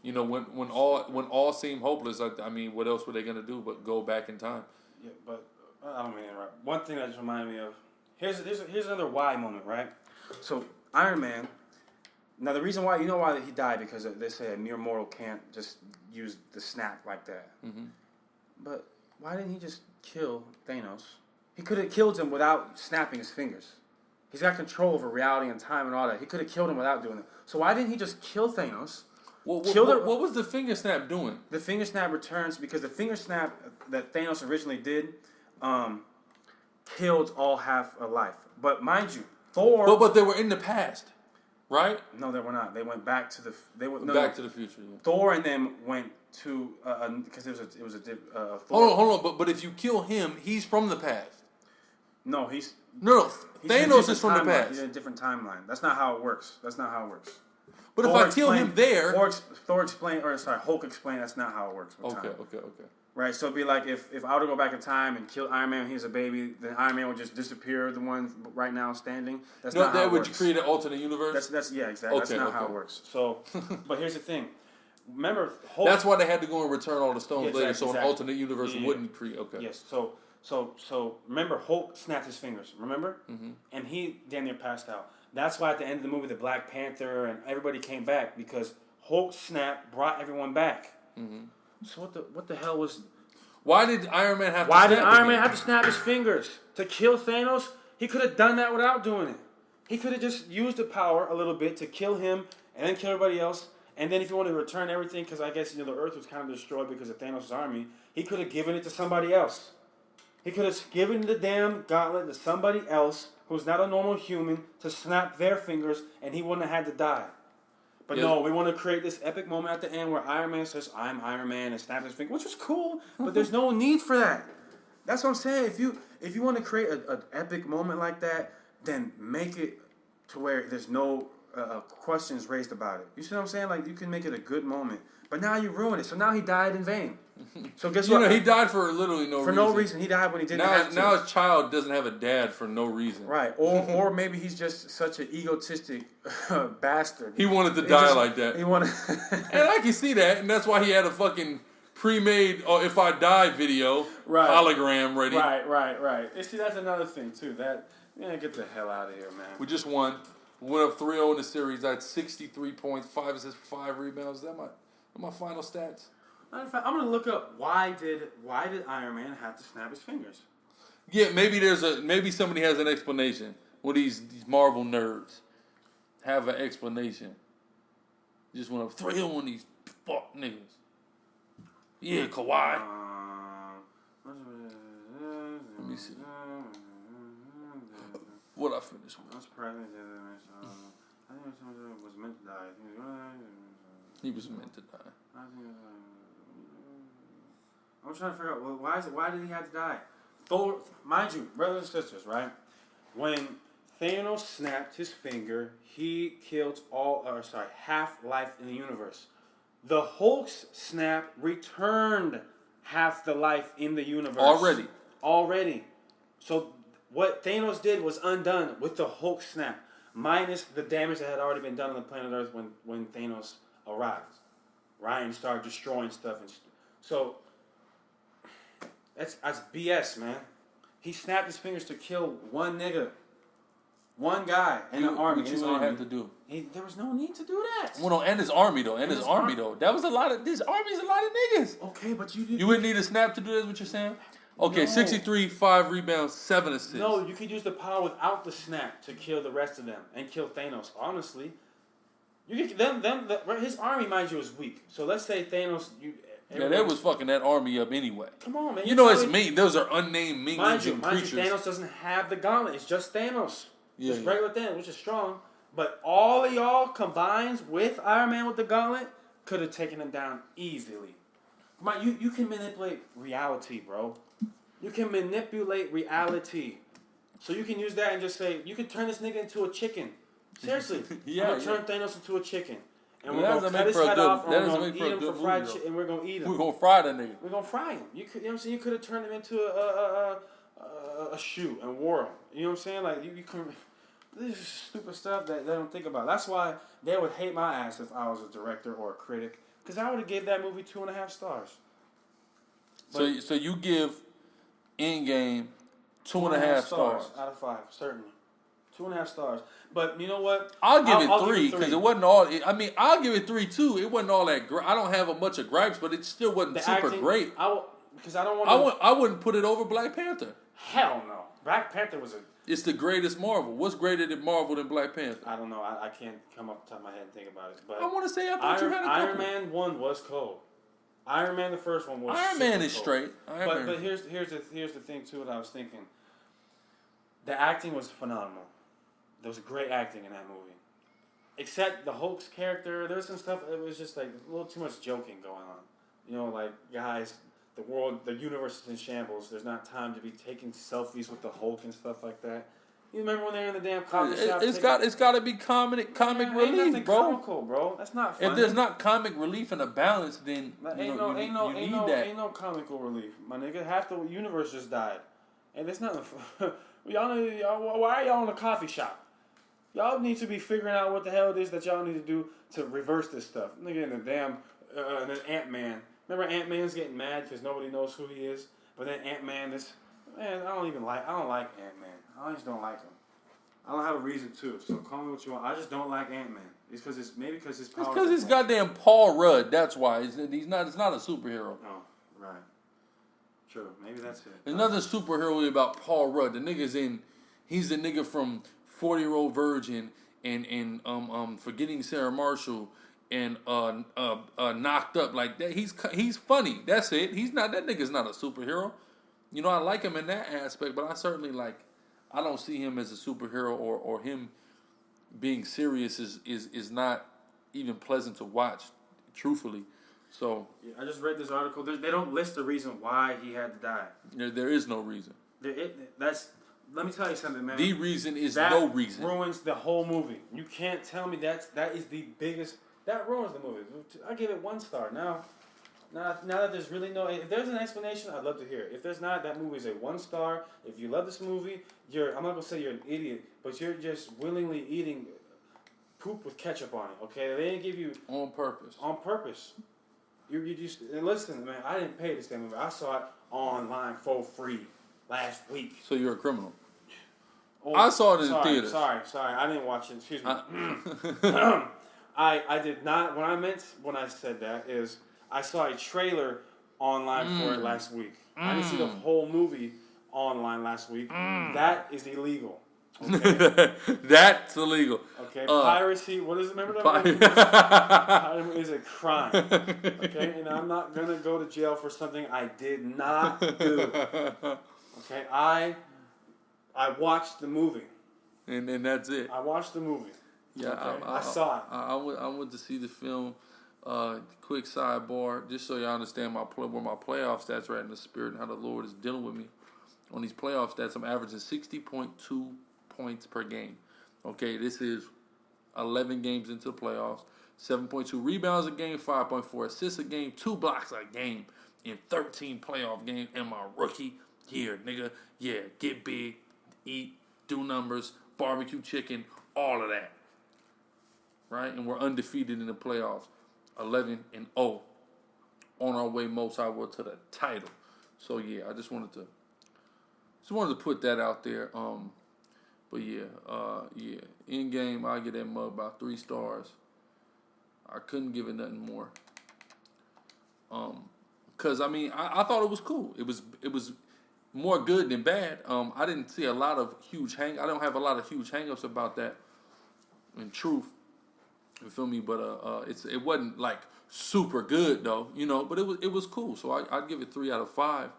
when all seemed hopeless. I mean, what else were they gonna do but go back in time? Yeah, but I don't mean to interrupt. One thing that just reminded me of here's another why moment, right? So Iron Man. Now the reason why why he died, because they say a mere mortal can't just use the snap like that. Mm-hmm. But why didn't he just kill Thanos? He could have killed him without snapping his fingers. He's got control over reality and time and all that. He could have killed him without doing it. So why didn't he just kill Thanos? What was the finger snap doing? The finger snap returns because the finger snap that Thanos originally did killed all half of life. But mind you, Thor... But they were in the past, right? No, they were not. They went back to the... Back to the future, yeah. Thor and them went to... Because it was a Thor. Hold on. But if you kill him, he's from the past. No, he's... No, Thanos is from the past. He's in a different timeline. That's not how it works. But if I kill him there... Hulk explained that's not how it works with time. Okay. Right, so it'd be like if I were to go back in time and kill Iron Man when he was a baby, then Iron Man would just disappear, the one right now standing. That's not how it works. Would you create an alternate universe? That's exactly. That's not how it works. So, but here's the thing. Remember, Hulk... That's why they had to go and return all the stones later, so an alternate universe wouldn't create... Okay. Yes, so remember, Hulk snapped his fingers, remember? Mm-hmm. And he damn near passed out. That's why at the end of the movie, the Black Panther and everybody came back, because Hulk snap brought everyone back. Mm-hmm. So what the hell was... Why did Iron Man have to snap his fingers? To kill Thanos? He could have done that without doing it. He could have just used the power a little bit to kill him and then kill everybody else. And then if he wanted to return everything, because I guess the Earth was kind of destroyed because of Thanos' army, he could have given it to somebody else. He could have given the damn gauntlet to somebody else who's not a normal human to snap their fingers, and he wouldn't have had to die. But no, we want to create this epic moment at the end where Iron Man says, "I'm Iron Man," and snaps his finger, which is cool, but there's no need for that. That's what I'm saying. If you want to create an epic moment like that, then make it to where there's no questions raised about it. You see what I'm saying? Like, you can make it a good moment. But now you ruin it. So now he died in vain. So guess what? He died for literally no reason. For no reason. He died when he didn't have to. Now his child doesn't have a dad for no reason. Right. Or maybe he's just such an egotistic bastard. He wanted to die like that. He wanted... And I can see that. And that's why he had a fucking pre-made "If I Die" video hologram ready. Right. And see, that's another thing, too. Get the hell out of here, man. We just won. We went up 3-0 in the series. I had 63.5 assists, 5 rebounds. Is that my final stats? Matter of fact, I'm gonna look up why did Iron Man have to snap his fingers? Yeah, maybe somebody has an explanation. Well, these Marvel nerds have an explanation. Just went up 3-0 on these fuck niggas. Yeah, Kawhi. Let me see. What I finished with? I was surprised I think it was meant to die. He was meant to die. I'm trying to figure out, why did he have to die? Thor, mind you, brothers and sisters, right? When Thanos snapped his finger, he killed half life in the universe. The Hulk's snap returned half the life in the universe. Already. So what Thanos did was undone with the Hulk snap, minus the damage that had already been done on the planet Earth when Thanos arrived. Right? And started destroying stuff. So that's BS, man. He snapped his fingers to kill one nigga. One guy in the army. What you really have to do? There was no need to do that. Well, no, and his army, though. That was a lot of... This army's a lot of niggas. Okay, but you wouldn't need a snap to do this, what you're saying? Okay, no. 63, 5 rebounds, 7 assists. No, you could use the power without the snap to kill the rest of them and kill Thanos. Honestly, you could, his army, mind you, is weak. So let's say Thanos, Yeah, they was fucking that army up anyway. Come on, man. You know it's me. Those are unnamed minions and creatures. Mind you, Thanos doesn't have the gauntlet. It's just Thanos. Yeah, Just regular Thanos, which is strong. But all of y'all combined with Iron Man with the gauntlet could have taken him down easily. You can manipulate reality, bro. You can manipulate reality. So you can use that and just say, you can turn this nigga into a chicken. Seriously. I'm going to turn Thanos into a chicken. And we're going to cut his head off, and we're going to eat him for fried chicken, and we're going to eat him. We're going to fry that nigga. We're going to fry him. You know what I'm saying? You could have turned him into a shoe and wore him. You know what I'm saying? Like, you can... This is stupid stuff that they don't think about. That's why they would hate my ass if I was a director or a critic. Because I would have gave that movie 2.5 stars. But so you give Endgame 2.5 stars out of 5, certainly. 2.5 stars. But you know what? I'll give it 3 because it wasn't all. I mean, I'll give it 3 too. It wasn't all that. I don't have a bunch of gripes, but it still wasn't super great. Because I don't want. I wouldn't put it over Black Panther. Hell no. Black Panther was a. It's the greatest Marvel. What's greater than Marvel than Black Panther? I don't know. I can't come up the top of my head and think about it. But I want to say I thought you had a couple. Iron Man 1 was cold. Iron Man the first one was. Iron Man is cold. Straight. But here's the thing too. What I was thinking. The acting was phenomenal. There was great acting in that movie. Except the Hulk's character, there was some stuff. It was just like a little too much joking going on. You know, like guys. The universe is in shambles. There's not time to be taking selfies with the Hulk and stuff like that. You remember when they're in the damn coffee shop? It's got to be comic relief, bro. Comical, bro. That's not funny. If there's not comic relief and a balance, then ain't no comical relief, my nigga. Half the universe just died, and there's nothing. Why are y'all in a coffee shop? Y'all need to be figuring out what the hell it is that y'all need to do to reverse this stuff. Nigga, in the damn Ant-Man. Remember Ant-Man's getting mad because nobody knows who he is? But then Ant-Man, I don't like Ant-Man. I just don't like him. I don't have a reason to, so call me what you want. I just don't like Ant-Man. It's because his powers. It's because it's goddamn Paul Rudd. That's why. It's not a superhero. Oh, right. True. Maybe that's it. There's nothing superhero about Paul Rudd. He's the nigga from 40-Year-Old Virgin and Forgetting Sarah Marshall. And knocked up like that. He's funny. That's it. That nigga's not a superhero. You know, I like him in that aspect, but I certainly I don't see him as a superhero or him being serious is not even pleasant to watch, truthfully. So yeah, I just read this article. They don't list the reason why he had to die. There is no reason. Let me tell you something, man. The reason is no reason. That ruins the whole movie. You can't tell me that is the biggest. That ruins the movie. I give it 1 star. Now that there's really if there's an explanation, I'd love to hear it. If there's not, that movie is a 1 star. If you love this movie, I'm not gonna say you're an idiot, but you're just willingly eating poop with ketchup on it. Okay, they didn't give you on purpose. On purpose. You just and listen, man. I didn't pay this damn movie. I saw it online for free last week. So you're a criminal. I saw it in the theater. Sorry. I didn't watch it. Excuse me. I did not. When I said that is I saw a trailer online for it last week. I didn't see the whole movie online last week. That is illegal. Okay? That's illegal. Okay, piracy. What is it? Remember that movie? Is a crime. Okay, and I'm not gonna go to jail for something I did not do. Okay, I watched the movie. And that's it. I watched the movie. Yeah, okay. I saw it. I went to see the film. Quick sidebar, just so y'all understand where my playoff stats are at in the spirit and how the Lord is dealing with me on these playoff stats. I'm averaging 60.2 points per game. Okay, this is 11 games into the playoffs. 7.2 rebounds a game, 5.4 assists a game, 2 blocks a game in 13 playoff games in my rookie year, nigga. Yeah, get big, eat, do numbers, barbecue chicken, all of that. Right? And we're undefeated in the playoffs. 11-0. On our way most I will to the title. So yeah, I just wanted to put that out there. But yeah. In game I get that mug by 3 stars. I couldn't give it nothing more. Cause I mean I thought it was cool. It was more good than bad. I didn't see a lot of I don't have a lot of huge hang-ups about that. In truth. You feel me? But it wasn't like super good though, you know. But it was cool. So I'd give it 3 out of 5,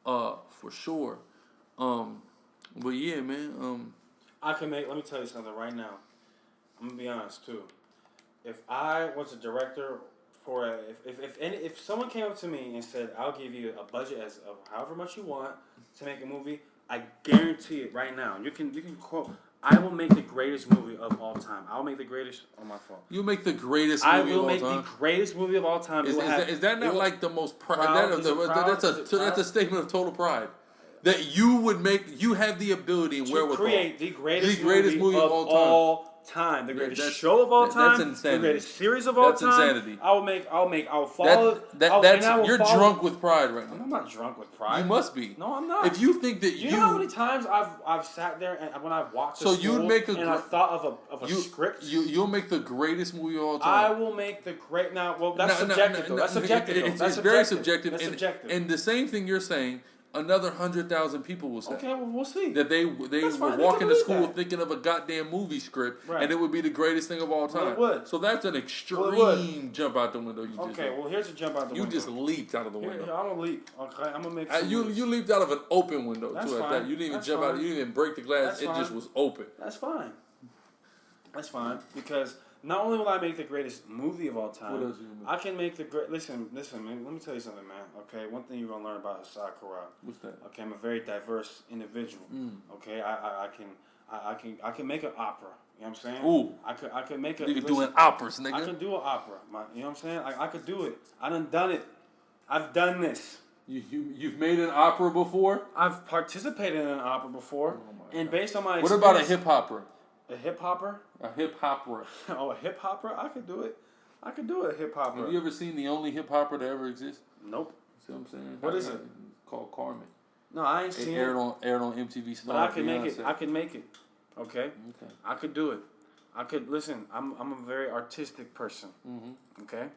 for sure. But yeah, man. Let me tell you something right now. I'm gonna be honest too. If I was a director for if someone came up to me and said, "I'll give you a budget of however much you want to make a movie," I guarantee it right now. You can quote. I will make the greatest movie of all time. I'll make the greatest on my phone. You'll make the greatest movie of all time. I will make the greatest movie of all time. Is that not like the most pride? That's a statement of total pride. That you would make, you have the ability and wherewithal. Create the greatest movie of all time. The greatest show of all time. That's insanity. The greatest series of all time. That's insanity. I'll follow. You're drunk with pride right now. I'm not drunk with pride. You must be. No, I'm not. If you think that you know how many times I've sat there and when I've watched so you'd make I thought of a script. You'll make the greatest movie of all time. I will make the great. Now, well, that's subjective. That's subjective. It's very subjective. That's subjective. And the same thing you're saying, another 100,000 people will say. Okay, well, we'll see. That they would walk into school thinking of a goddamn movie script, and it would be the greatest thing of all time. Well, it would. So that's an extreme jump out the window. Well, here's a jump out the window. You just leaped out of the window. I'm gonna leap. Okay, I'm gonna make. You leaped out of an open window too. At that, you didn't even jump out. You didn't even break the glass. It just was open. That's fine. That's fine because. Not only will I make the greatest movie of all time, I can make the great. Listen, man. Let me tell you something, man. Okay, one thing you're gonna learn about SICARRI. What's that? Okay, I'm a very diverse individual. Okay, I can make an opera. You know what I'm saying? Ooh. I could make a. You can do an operas, nigga. I can do an opera. You know what I'm saying? I could do it. I done it. I've done this. You've made an opera before? I've participated in an opera before, and based on my experience. What about a hip opera? A hip hopper? A hip hopper. Oh, a hip hopper? I could do it. I could do a hip hopper. Have you ever seen the only hip hopper to ever exist? Nope. See what I'm saying? What is it? It's called Carmen. No, I ain't seen it. Aired on MTV Star. But I can make it. I can make it. Okay? I could do it. I could listen. I'm a very artistic person. Mm-hmm. Okay?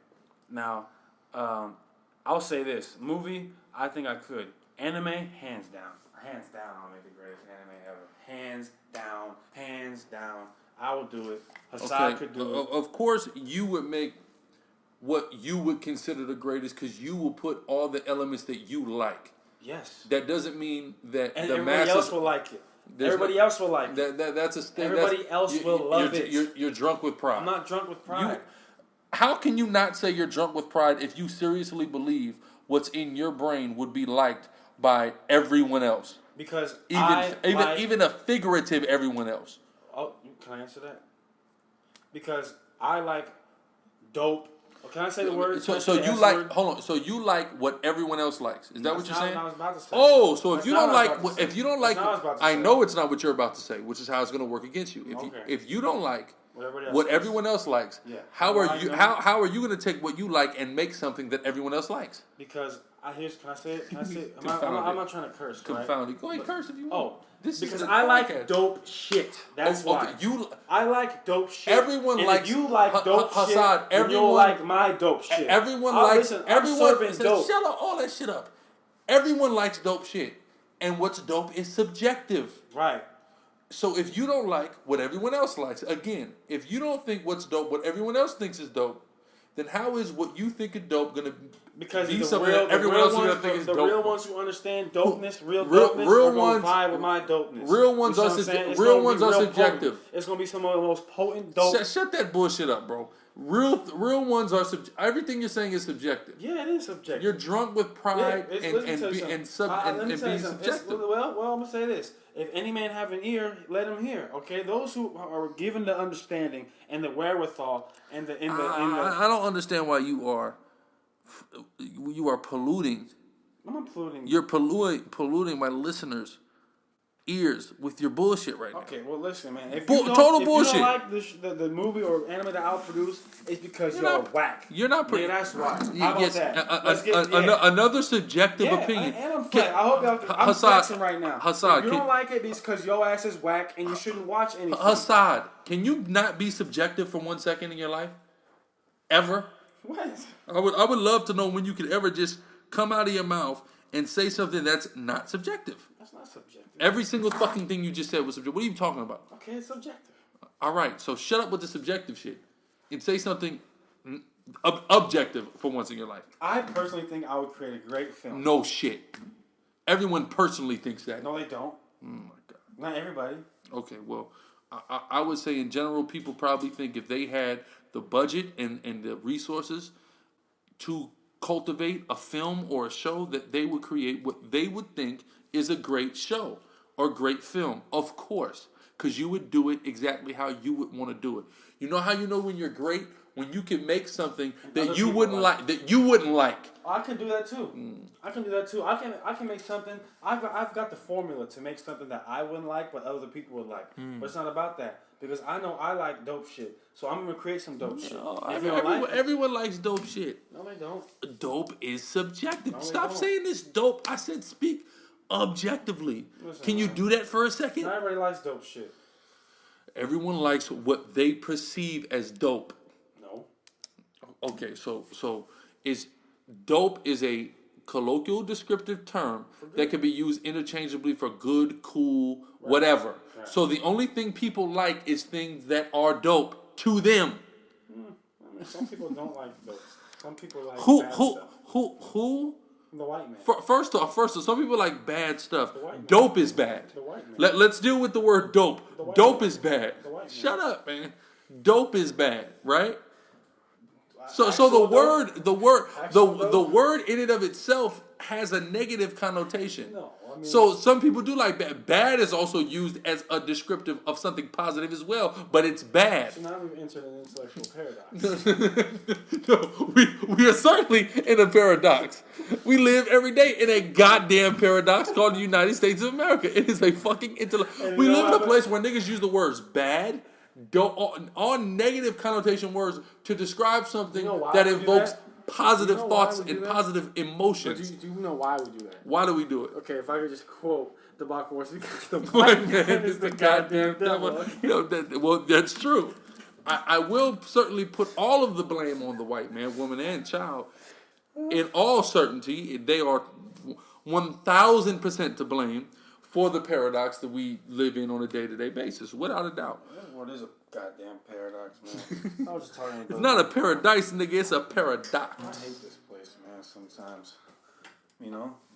Now, I'll say this. Movie, I think I could. Anime, hands down. Hands down, I'll make the greatest anime ever. Hands down. I will do it. Hassan could do it. Of course, you would make what you would consider the greatest because you will put all the elements that you like. Yes. That doesn't mean that and the everybody masses else will like it. Everybody else will like it. That's a thing. Everybody else will love it. You're drunk with pride. I'm not drunk with pride. How can you not say you're drunk with pride if you seriously believe what's in your brain would be liked by everyone else? Because even a figurative everyone else. Oh, can I answer that? Because I like dope. Can I say the word? So you like word? Hold on. So you like what everyone else likes? Is that what you're saying? I was about to say. Oh, so if you don't like, I know it's not what you're about to say, which is how it's going to work against you. If you don't like what everyone else likes, how are you going to take what you like and make something that everyone else likes? Because can I say it? I'm not trying to curse. Confounded. Right? Go ahead, curse if you want. Because I like dope shit. That's why. I like dope shit. Everyone likes. If you like dope shit, everyone you'll like my dope shit. Everyone likes. Everyone dope. Shut up, all that shit up. Everyone likes dope shit, and what's dope is subjective. Right. So if you don't like what everyone else likes, again, if you don't think what's dope, what everyone else thinks is dope, then how is what you think is dope going to be something that everyone else is going to think is dope? The real ones who understand dopeness, real dopeness, are going to vibe with my dopeness. Real ones are subjective. Potent. It's going to be some of the most potent dope. Shut that bullshit up, bro. Real ones are everything you're saying is subjective. Yeah, it is subjective. You're drunk with pride and being subjective. Well, I'm gonna say this: if any man have an ear, let him hear. Okay, those who are given the understanding and the wherewithal and the. I don't understand why you are polluting. I'm not polluting. You're polluting my listeners' ears with your bullshit right now. Okay, well listen, man. If total bullshit. You don't like the movie or anime that I'll produce, it's because you're whack. You're not pretty. Yeah, that's why. How about that? Another subjective opinion. And I'm flat. I hope y'all. I'm flexing right now. Hassad, if you don't like it, it's because your ass is whack and you shouldn't watch anything. Hassad, can you not be subjective for 1 second in your life? Ever? What? I would love to know when you could ever just come out of your mouth and say something that's not subjective. That's not subjective. Every single fucking thing you just said was subjective. What are you talking about? Okay, it's subjective. All right, so shut up with the subjective shit. and say something objective for once in your life. I personally think I would create a great film. No shit. Everyone personally thinks that. No, they don't. Oh my God. Not everybody. Okay, well, I would say in general, people probably think if they had the budget and the resources to cultivate a film or a show, that they would create what they would think is a great show or great film. Of course, because you would do it exactly how you would want to do it. You know how you know when you're great? When you can make something that you wouldn't like. I can do that too. I can do that too. I can make something. I've got the formula to make something that I wouldn't like, but other people would like. But it's not about that, because I know I like dope shit. So I'm gonna create some dope shit. Everyone likes dope shit. No, they don't. Dope is subjective. No, Stop don't. saying this dope. I said speak objectively. Listen, can you do that for a second? Not everybody likes dope shit. Everyone likes what they perceive as dope. No. Okay, so dope is a colloquial descriptive term that can be used interchangeably for good, cool, whatever. Right. So the only thing people like is things that are dope to them. I mean, some people don't like dope. Some people like bad stuff. Who? The white man. First off, some people like bad stuff. Dope is bad. The white man. Let's deal with the word dope. Dope is bad. Shut up, man. Dope is bad, right? So the word in and of itself has a negative connotation. No, I mean, so some people do like bad. Bad is also used as a descriptive of something positive as well, but it's bad. So now we've entered an intellectual paradox. No, we are certainly in a paradox. We live every day in a goddamn paradox called the United States of America. It is a fucking We live in a place where niggas use the words bad, all negative connotation words to describe something that invokes positive thoughts and positive emotions. Do you know why we do that? Why do we do it? Okay, if I could just quote the Bach Wars, because the white man is the goddamn devil. Well, that's true. I will certainly put all of the blame on the white man, woman, and child. In all certainty, they are 1,000% to blame for the paradox that we live in on a day-to-day basis, without a doubt. What is a goddamn paradox, man? I was just talking about. It's not a paradise, nigga. It's a paradox. I hate this place, man. Sometimes,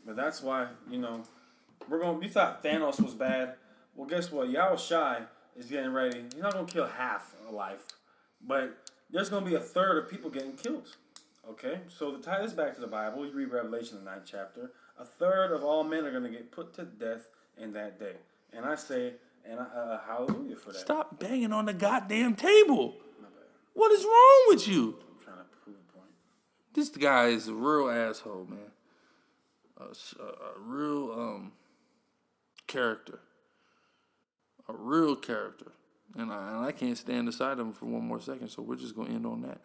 but that's why we thought Thanos was bad. Well, guess what? Yao Shai is getting ready. He's not gonna kill half a life, but there's gonna be a third of people getting killed. Okay, so to tie this back to the Bible, you read Revelation, the 9th chapter. A third of all men are going to get put to death in that day. And I say, hallelujah for that. Stop banging on the goddamn table. My bad. What is wrong with you? I'm trying to prove a point. This guy is a real asshole, man. A real character. A real character. And I can't stand beside him for one more second, so we're just going to end on that.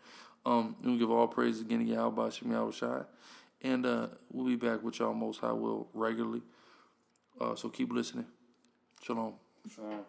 We'll give all praise again to Yahweh Shem Yahweh Shai. And we'll be back with y'all Most High will regularly. So keep listening. Shalom. Shalom.